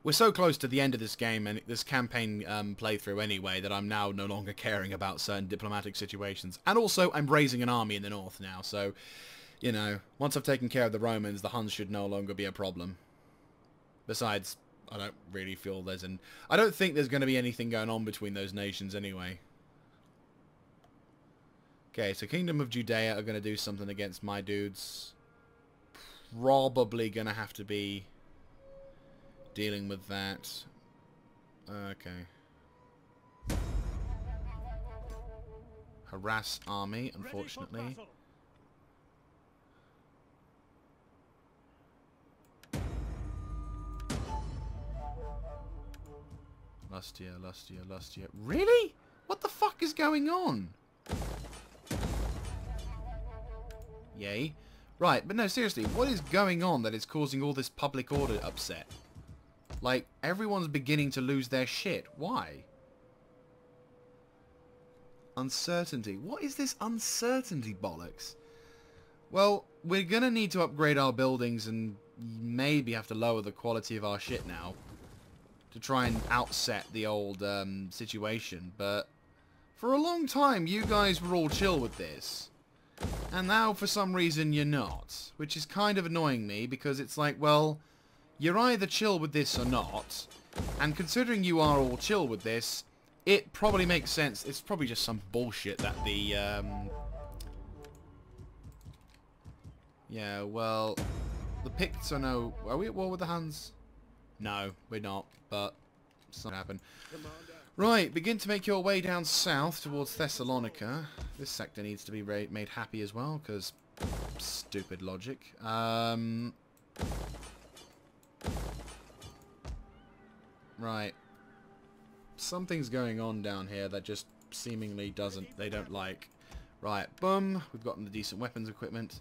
[SPEAKER 1] We're so close to the end of this game and this campaign playthrough anyway that I'm now no longer caring about certain diplomatic situations. And also, I'm raising an army in the north now, so, you know, once I've taken care of the Romans, the Huns should no longer be a problem. Besides, I don't really feel there's an... I don't think there's going to be anything going on between those nations anyway. Okay, so Kingdom of Judea are going to do something against my dudes. Probably going to have to be dealing with that. Okay. Harass army, unfortunately. Lustier, lustier, lustier. Really? What the fuck is going on? Yay. Right, but no, seriously, what is going on that is causing all this public order upset? Like, everyone's beginning to lose their shit. Why? Uncertainty. What is this uncertainty bollocks? Well, we're gonna need to upgrade our buildings and maybe have to lower the quality of our shit now to try and outset the old situation, but for a long time you guys were all chill with this. And now, for some reason, you're not. Which is kind of annoying me, because it's like, well, you're either chill with this or not. And considering you are all chill with this, it probably makes sense. It's probably just some bullshit that the, yeah, well, the Picts are no... Are we at war with the Huns? No, we're not, but it's not happened. Right, begin to make your way down south towards Thessalonica. This sector needs to be made happy as well, because stupid logic. Right. Something's going on down here that just seemingly they don't like. Right, boom. We've gotten the decent weapons equipment.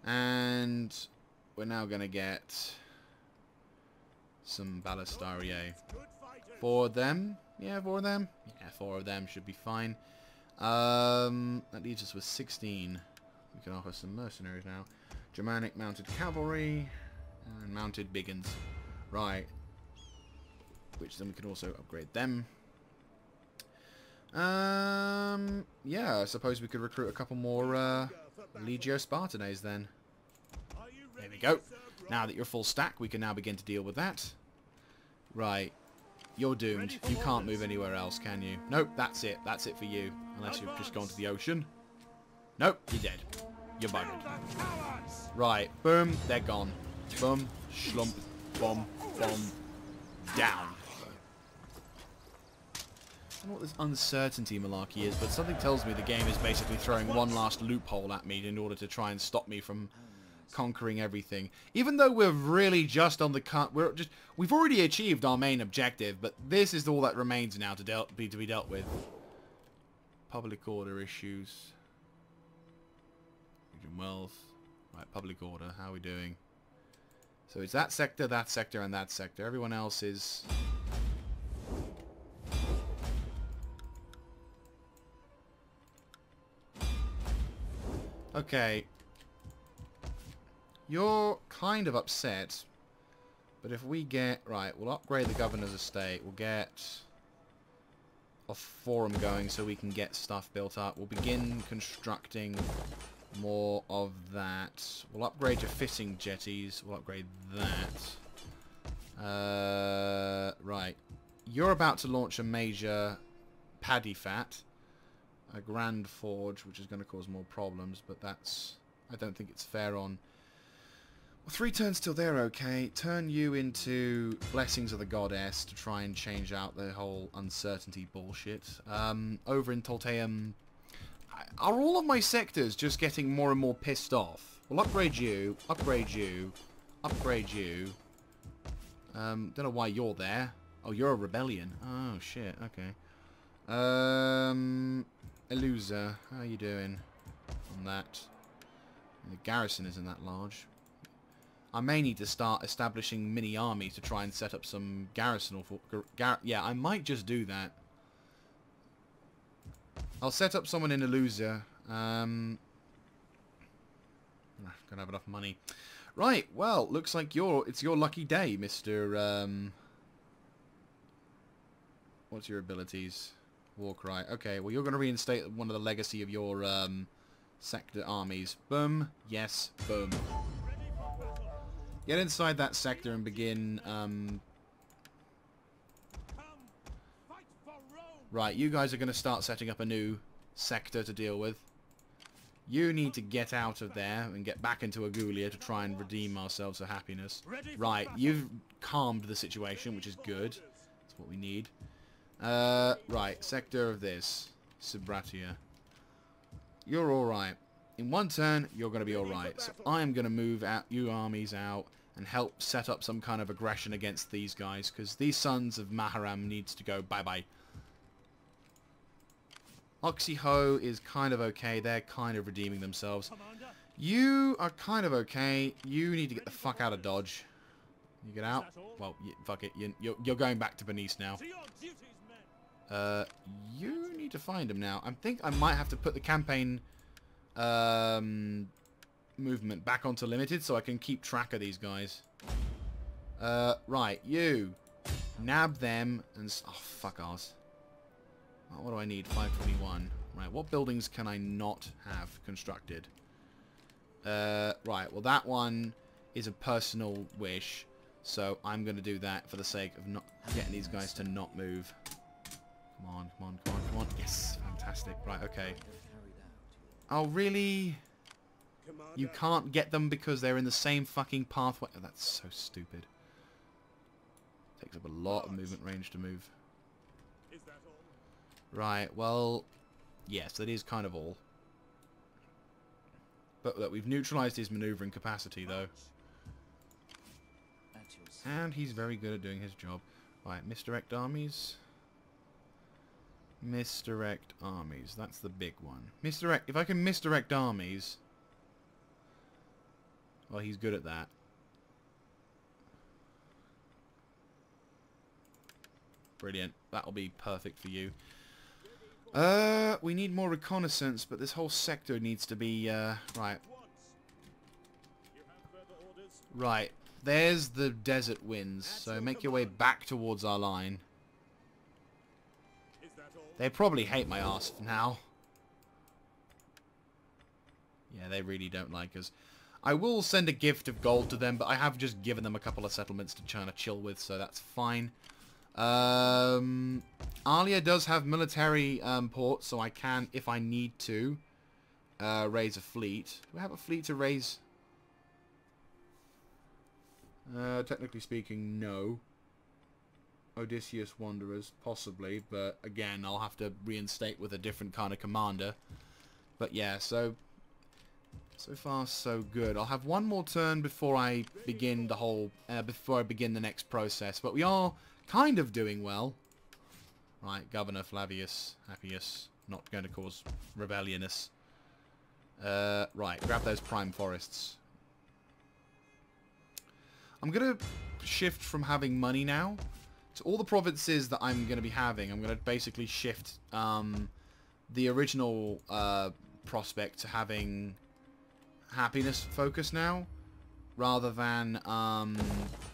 [SPEAKER 1] And we're now going to get some Ballistariae. 4 of them. Yeah, 4 of them. Yeah, 4 of them should be fine. That leaves us with 16. We can offer some mercenaries now. Germanic mounted cavalry and mounted biggins. Right. Which then we can also upgrade them. Yeah, I suppose we could recruit a couple more Legio Spartanes then. There we go. Now that you're full stack, we can now begin to deal with that. Right. You're doomed. You can't move anywhere else, can you? Nope, that's it. That's it for you. Unless you've just gone to the ocean. Nope, you're dead. You're buggered. Right, boom, they're gone. Boom, schlump, bomb, bomb, down. I don't know what this uncertainty malarkey is, but something tells me the game is basically throwing one last loophole at me in order to try and stop me from conquering everything. Even though we're really just on the cut, we've already achieved our main objective, but this is all that remains now to be dealt with. Public order issues. Region wealth. Right, public order. How are we doing? So it's that sector, and that sector. Everyone else is... Okay. You're kind of upset. But if we get... Right, we'll upgrade the governor's estate. We'll get a forum going so we can get stuff built up. We'll begin constructing more of that. We'll upgrade your fishing jetties. We'll upgrade that. Right. You're about to launch a major paddy fat. A grand forge, which is going to cause more problems, but that's... I don't think it's fair on... Well, 3 turns till they're okay. Turn you into Blessings of the Goddess to try and change out the whole uncertainty bullshit. Over in Tolteum... Are all of my sectors just getting more and more pissed off? We'll upgrade you, upgrade you, upgrade you. Don't know why you're there. Oh, you're a rebellion. Oh, shit, okay. Elusa, how are you doing on that? The garrison isn't that large. I may need to start establishing mini armies to try and set up some garrisonal... yeah, I might just do that. I'll set up someone in Elusa. Gonna have enough money. Right, well, looks like it's your lucky day, Mr. What's your abilities? Warcry. Okay, well, you're going to reinstate one of the legacy of your sector armies. Boom. Yes. Boom. Get inside that sector and begin... Right, you guys are going to start setting up a new sector to deal with. You need to get out of there and get back into Agulia to try and redeem ourselves to happiness. Right, you've calmed the situation, which is good. That's what we need. Right, sector of this. Sibratia. You're alright. In one turn, you're going to be alright. So I'm going to move out you armies out and help set up some kind of aggression against these guys, because these sons of Maharam needs to go bye-bye. Oxyho is kind of okay. They're kind of redeeming themselves. You are kind of okay. You need to get the fuck out of Dodge. You get out? Well, fuck it. You're going back to Bernice now. You need to find him now. I think I might have to put the campaign movement back onto limited so I can keep track of these guys. Right, you. Nab them and... Oh, fuck ours. What do I need? 521. Right, what buildings can I not have constructed? Right, well that one is a personal wish. So I'm going to do that for the sake of not getting these guys to not move. Come on, come on, come on, come on. Yes, fantastic. Right, okay.
[SPEAKER 3] Carried out.
[SPEAKER 1] Oh, really?
[SPEAKER 2] Commander,
[SPEAKER 1] You can't get them because they're in the same fucking pathway. Oh, that's so stupid. Takes up a lot of movement range to move.
[SPEAKER 2] is that all?
[SPEAKER 1] Right, well, yes, that is kind of all. But look, we've neutralized his maneuvering capacity, though.
[SPEAKER 3] At your service.
[SPEAKER 1] And he's very good at doing his job. Right, misdirect armies. Misdirect armies. That's the big one. Misdirect. If I can misdirect armies... Well, he's good at that. Brilliant. That'll be perfect for you. We need more reconnaissance, but this whole sector needs to be, right.
[SPEAKER 2] Once. You have further orders?
[SPEAKER 1] Right. There's the desert winds, so make your way back towards our line.
[SPEAKER 2] Is that all?
[SPEAKER 1] They probably hate my ass now. Yeah, they really don't like us. I will send a gift of gold to them, but I have just given them a couple of settlements to try to chill with, so that's fine. Alia does have military ports, so I can, if I need to, raise a fleet. Do I have a fleet to raise? Technically speaking, no. Odysseus Wanderers, possibly, but again, I'll have to reinstate with a different kind of commander. But yeah, so far so good. I'll have one more turn before I begin the whole, before I begin the next process. But we are kind of doing well. Right, Governor Flavius Appius, not going to cause rebellioness. Right, grab those prime forests. I'm going to shift from having money now. So all the provinces that I'm going to be having, I'm going to basically shift the original prospect to having happiness focus now, rather than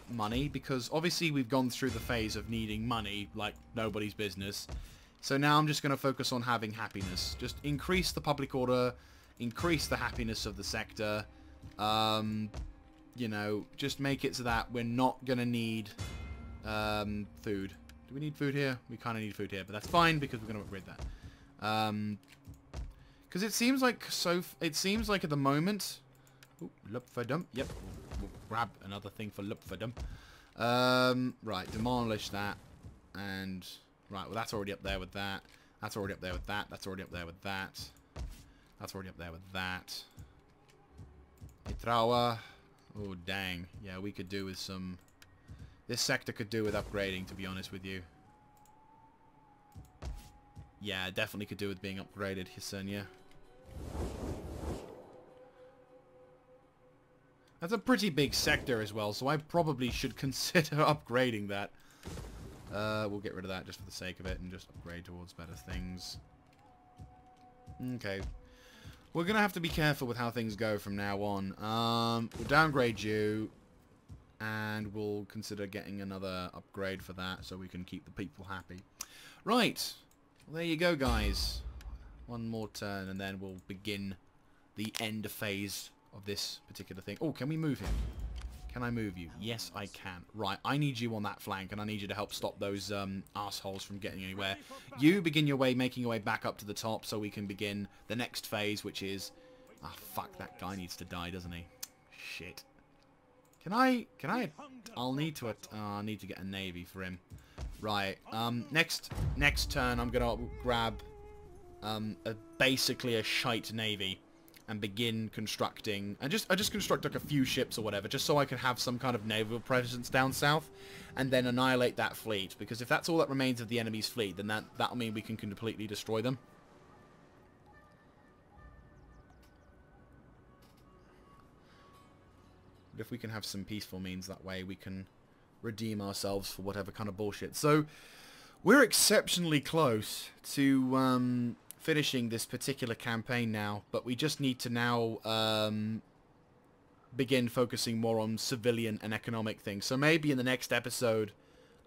[SPEAKER 1] money, because obviously we've gone through the phase of needing money like nobody's business. So now I'm just going to focus on having happiness. Just increase the public order, increase the happiness of the sector. You know, just make it so that we're not going to need food. Do we need food here? We kind of need food here, but that's fine because we're going to upgrade that. Because it seems like at the moment... Ooh, Lupferdum. Yep. We'll grab another thing for Lupferdum. Right, demolish that. And... Right, well that's already up there with that. That's already up there with that. That's already up there with that. That's already up there with that. Itrawa. Oh, dang. Yeah, we could do with some... This sector could do with upgrading, to be honest with you. Yeah, definitely could do with being upgraded, Hisernia. That's a pretty big sector as well, so I probably should consider upgrading that. We'll get rid of that just for the sake of it and just upgrade towards better things. Okay. We're going to have to be careful with how things go from now on. We'll downgrade you, and we'll consider getting another upgrade for that so we can keep the people happy. Right. Well, there you go, guys. One more turn, and then we'll begin the end phase of this particular thing. Oh, can we move him? Can I move you? Yes, I can. Right, I need you on that flank, and I need you to help stop those assholes from getting anywhere. You begin your way, making your way back up to the top, so we can begin the next phase, which is... Ah, fuck, that guy needs to die, doesn't he? Shit. Can I... I'll need to... I need to get a navy for him. Right, next turn, I'm gonna grab basically a shite navy and begin constructing, and I just construct like a few ships or whatever, just so I can have some kind of naval presence down south, and then annihilate that fleet, because if that's all that remains of the enemy's fleet, then that'll mean we can completely destroy them. But if we can have some peaceful means, that way we can redeem ourselves for whatever kind of bullshit. So we're exceptionally close to finishing this particular campaign now, but we just need to now begin focusing more on civilian and economic things. So maybe in the next episode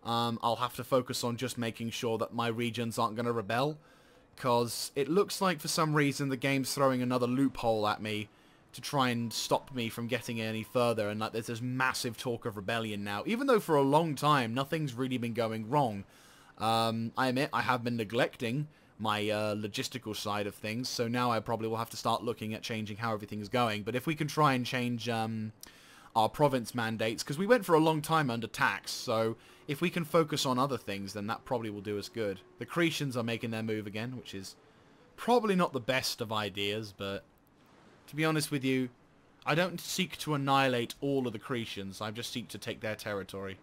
[SPEAKER 1] I'll have to focus on just making sure that my regions aren't going to rebel, because it looks like for some reason the game's throwing another loophole at me to try and stop me from getting any further, and like there's this massive talk of rebellion now, even though for a long time nothing's really been going wrong. I admit I have been neglecting my logistical side of things, so now I probably will have to start looking at changing how everything's going. But if we can try and change our province mandates, because we went for a long time under tax, so if we can focus on other things, then that probably will do us good. The Cretians are making their move again, which is probably not the best of ideas, but to be honest with you, I don't seek to annihilate all of the Cretians, I just seek to take their territory.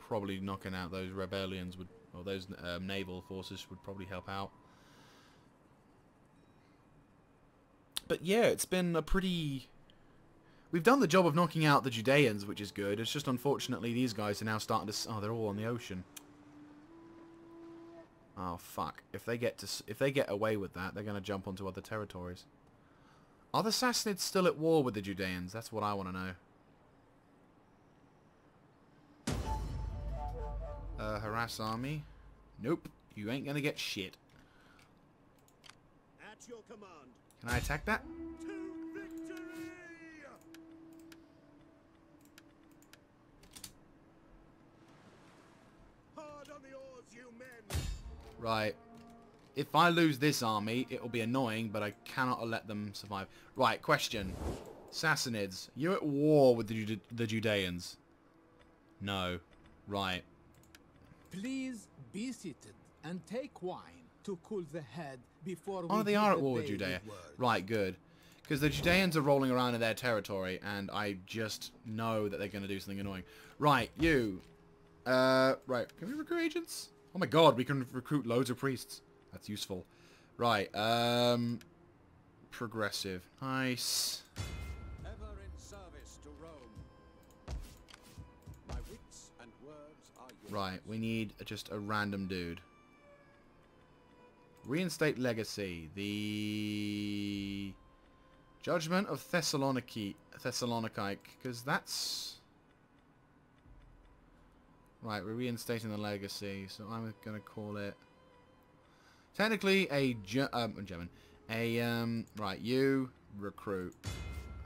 [SPEAKER 1] Probably knocking out those rebellions would, or those naval forces would probably help out. But yeah, it's been a pretty... We've done the job of knocking out the Judeans, which is good. It's just unfortunately these guys are now starting to... Oh, they're all on the ocean. Oh fuck! If they get away with that, they're going to jump onto other territories. Are the Sassanids still at war with the Judeans? That's what I want to know. Harass army. Nope. You ain't gonna get shit.
[SPEAKER 2] At your command.
[SPEAKER 1] Can I attack that?
[SPEAKER 2] To victory! Hard on the oars, you men.
[SPEAKER 1] Right. If I lose this army, it'll be annoying, but I cannot let them survive. Right, question. Sassanids, you're at war with the Judeans? No. Right.
[SPEAKER 4] Please be seated and take wine to cool the head before we...
[SPEAKER 1] Oh, they are at war with Judea. Right, good. Because the Judeans are rolling around in their territory, and I just know that they're going to do something annoying. Right, you. Right, can we recruit agents? Oh my god, we can recruit loads of priests. That's useful. Right, progressive. Nice.
[SPEAKER 5] Ever in service to Rome. My wits and words are yours.
[SPEAKER 1] Right, we need just a random dude. Reinstate legacy. The Judgment of Thessaloniki, because that's... Right, we're reinstating the legacy, so I'm going to call it... Technically a German. Right, you recruit.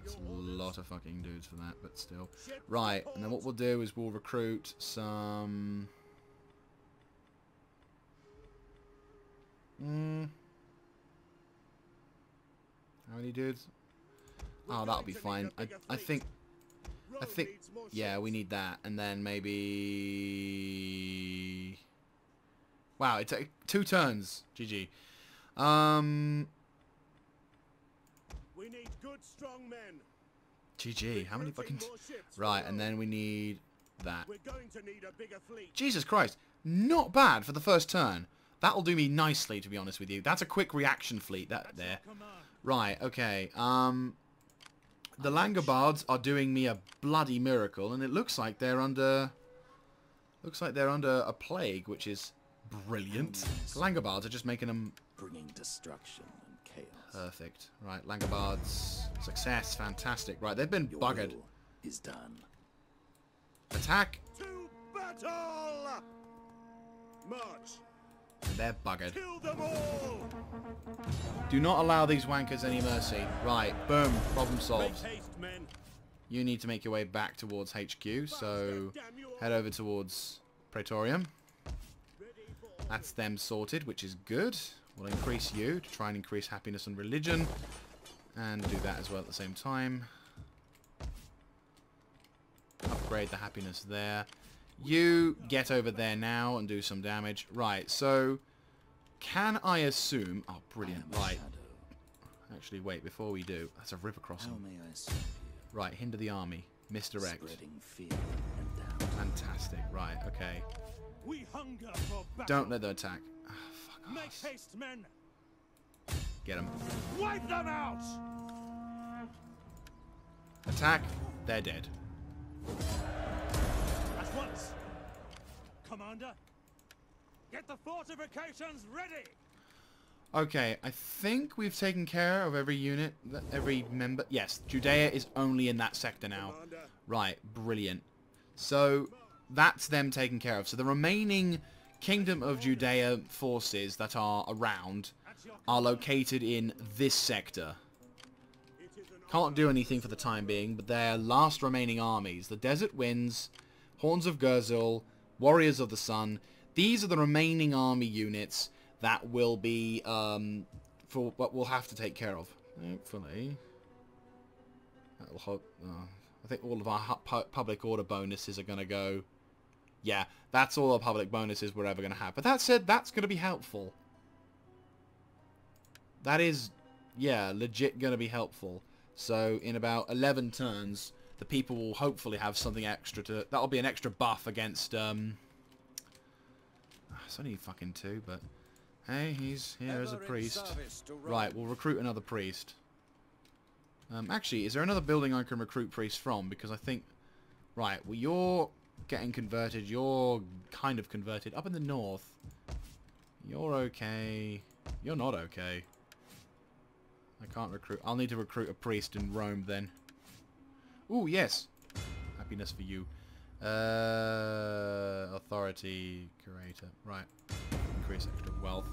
[SPEAKER 1] It's a lot of fucking dudes for that, but still. Right, and then what we'll do is we'll recruit some... How many dudes? Oh, that'll be fine. I think, yeah, we need that, and then maybe... Wow, it took 2 turns. GG.
[SPEAKER 2] We need good, strong men.
[SPEAKER 1] GG. How many fucking... Right, and then we need that.
[SPEAKER 2] We're going to need a bigger fleet.
[SPEAKER 1] Jesus Christ. Not bad for the first turn. That'll do me nicely, to be honest with you. That's a quick reaction fleet, that there. Right, okay. The Langobards are doing me a bloody miracle, and it looks like they're under... Looks like they're under a plague, which is brilliant. The Langobards are just making them...
[SPEAKER 3] Bringing destruction and chaos.
[SPEAKER 1] Perfect. Right, Langobards. Success. Fantastic. Right, they've been
[SPEAKER 3] Your
[SPEAKER 1] buggered.
[SPEAKER 3] will is done.
[SPEAKER 1] Attack.
[SPEAKER 2] To battle! March.
[SPEAKER 1] They're buggered.
[SPEAKER 2] Kill them all!
[SPEAKER 1] Do not allow these wankers any mercy. Right, boom. Problem
[SPEAKER 2] Make
[SPEAKER 1] solved.
[SPEAKER 2] haste, men.
[SPEAKER 1] You need to make your way back towards HQ, so head over towards Praetorium. That's them sorted, which is good. We'll increase you to try and increase happiness and religion. And do that as well at the same time. Upgrade the happiness there. You get over there now and do some damage. Right, so can I assume... Oh, brilliant. Right. Actually, wait, before we do... That's a river
[SPEAKER 3] How
[SPEAKER 1] crossing.
[SPEAKER 3] may I serve you?
[SPEAKER 1] Right, hinder the army. Misdirect.
[SPEAKER 3] Spreading fear and doubt.
[SPEAKER 1] Fantastic. Right, okay.
[SPEAKER 2] We hunger for battle.
[SPEAKER 1] Don't let them attack. Ah, fuck
[SPEAKER 2] Make
[SPEAKER 1] off.
[SPEAKER 2] haste, men.
[SPEAKER 1] Get them.
[SPEAKER 2] Wipe them out.
[SPEAKER 1] Attack. They're dead.
[SPEAKER 2] At once. Commander, get the fortifications ready.
[SPEAKER 1] Okay, I think we've taken care of every unit, every member. Yes, Judea is only in that sector now.
[SPEAKER 2] Commander.
[SPEAKER 1] Right, brilliant. So, that's them taken care of. So the remaining Kingdom of Judea forces that are around are located in this sector. Can't do anything for the time being, but their last remaining armies, the Desert Winds, Horns of Gurzul, Warriors of the Sun, these are the remaining army units that will be, for what we'll have to take care of. Hopefully. I think all of our public order bonuses are going to go. Yeah, that's all the public bonuses we're ever going to have. But that said, that's going to be helpful. That is, yeah, legit going to be helpful. So, in about 11 turns, the people will hopefully have something extra to... That'll be an extra buff against, it's only fucking 2, but... Hey, he's here as a priest. Right, we'll recruit another priest. Actually, is there another building I can recruit priests from? Because I think... Right, well, you're getting converted. You're kind of converted. Up in the north, you're okay. You're not okay. I can't recruit. I'll need to recruit a priest in Rome then. Ooh, yes. Happiness for you. Authority, curator. Right. Increase extra wealth.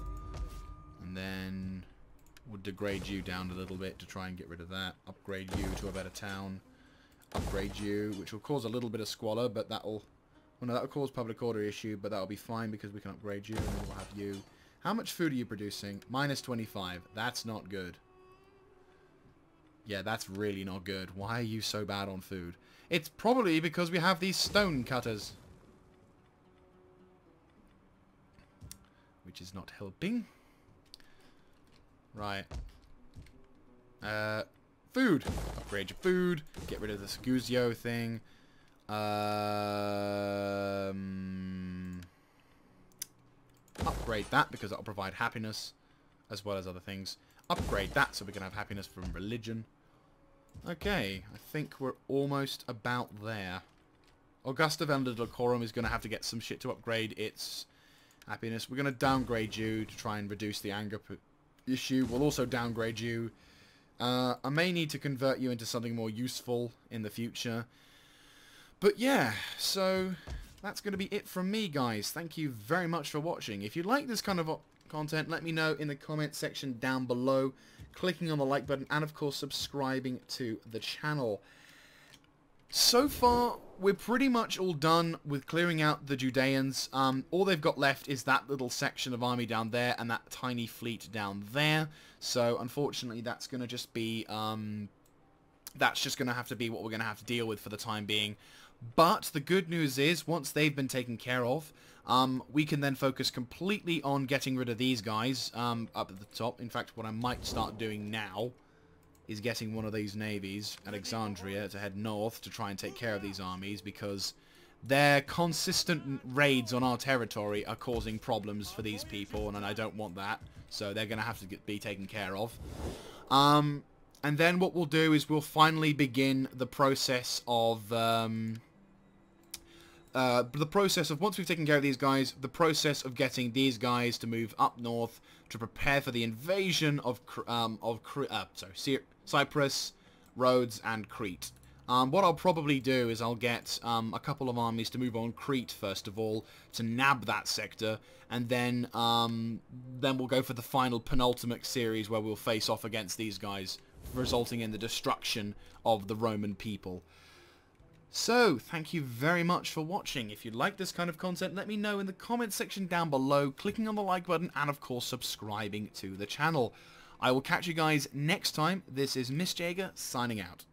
[SPEAKER 1] And then we'll degrade you down a little bit to try and get rid of that. Upgrade you to a better town. Upgrade you, which will cause a little bit of squalor, but that'll... Well, no, that'll cause public order issue, but that'll be fine because we can upgrade you, and then we'll have you. How much food are you producing? Minus 25. That's not good. Yeah, that's really not good. Why are you so bad on food? It's probably because we have these stone cutters. Which is not helping. Right. Food. Upgrade your food. Get rid of this Guzio thing. Upgrade that because that'll provide happiness as well as other things. Upgrade that so we can have happiness from religion. Okay, I think we're almost about there. Augusta Vendor Decorum is going to have to get some shit to upgrade its happiness. We're going to downgrade you to try and reduce the anger issue. We'll also downgrade you. I may need to convert you into something more useful in the future. But yeah, so that's going to be it from me, guys. Thank you very much for watching. If you like this kind of content, let me know in the comment section down below, clicking on the like button, and of course subscribing to the channel. So far, we're pretty much all done with clearing out the Judeans. All they've got left is that little section of army down there and that tiny fleet down there. So, unfortunately, that's going to just be, that's just going to have to be what we're going to have to deal with for the time being. But the good news is, once they've been taken care of, we can then focus completely on getting rid of these guys up at the top. In fact, what I might start doing now is getting one of these navies, Alexandria, to head north to try and take care of these armies, because their consistent raids on our territory are causing problems for these people, and I don't want that. So they're going to have to be taken care of. And then what we'll do is we'll finally begin the process of... once we've taken care of these guys, the process of getting these guys to move up north to prepare for the invasion of Cyprus, Rhodes, and Crete. What I'll probably do is I'll get a couple of armies to move on Crete first of all to nab that sector, and then we'll go for the final penultimate series where we'll face off against these guys, resulting in the destruction of the Roman people. So, thank you very much for watching. If you like this kind of content, let me know in the comment section down below, clicking on the like button, and of course subscribing to the channel. I will catch you guys next time. This is Miss Jaeger signing out.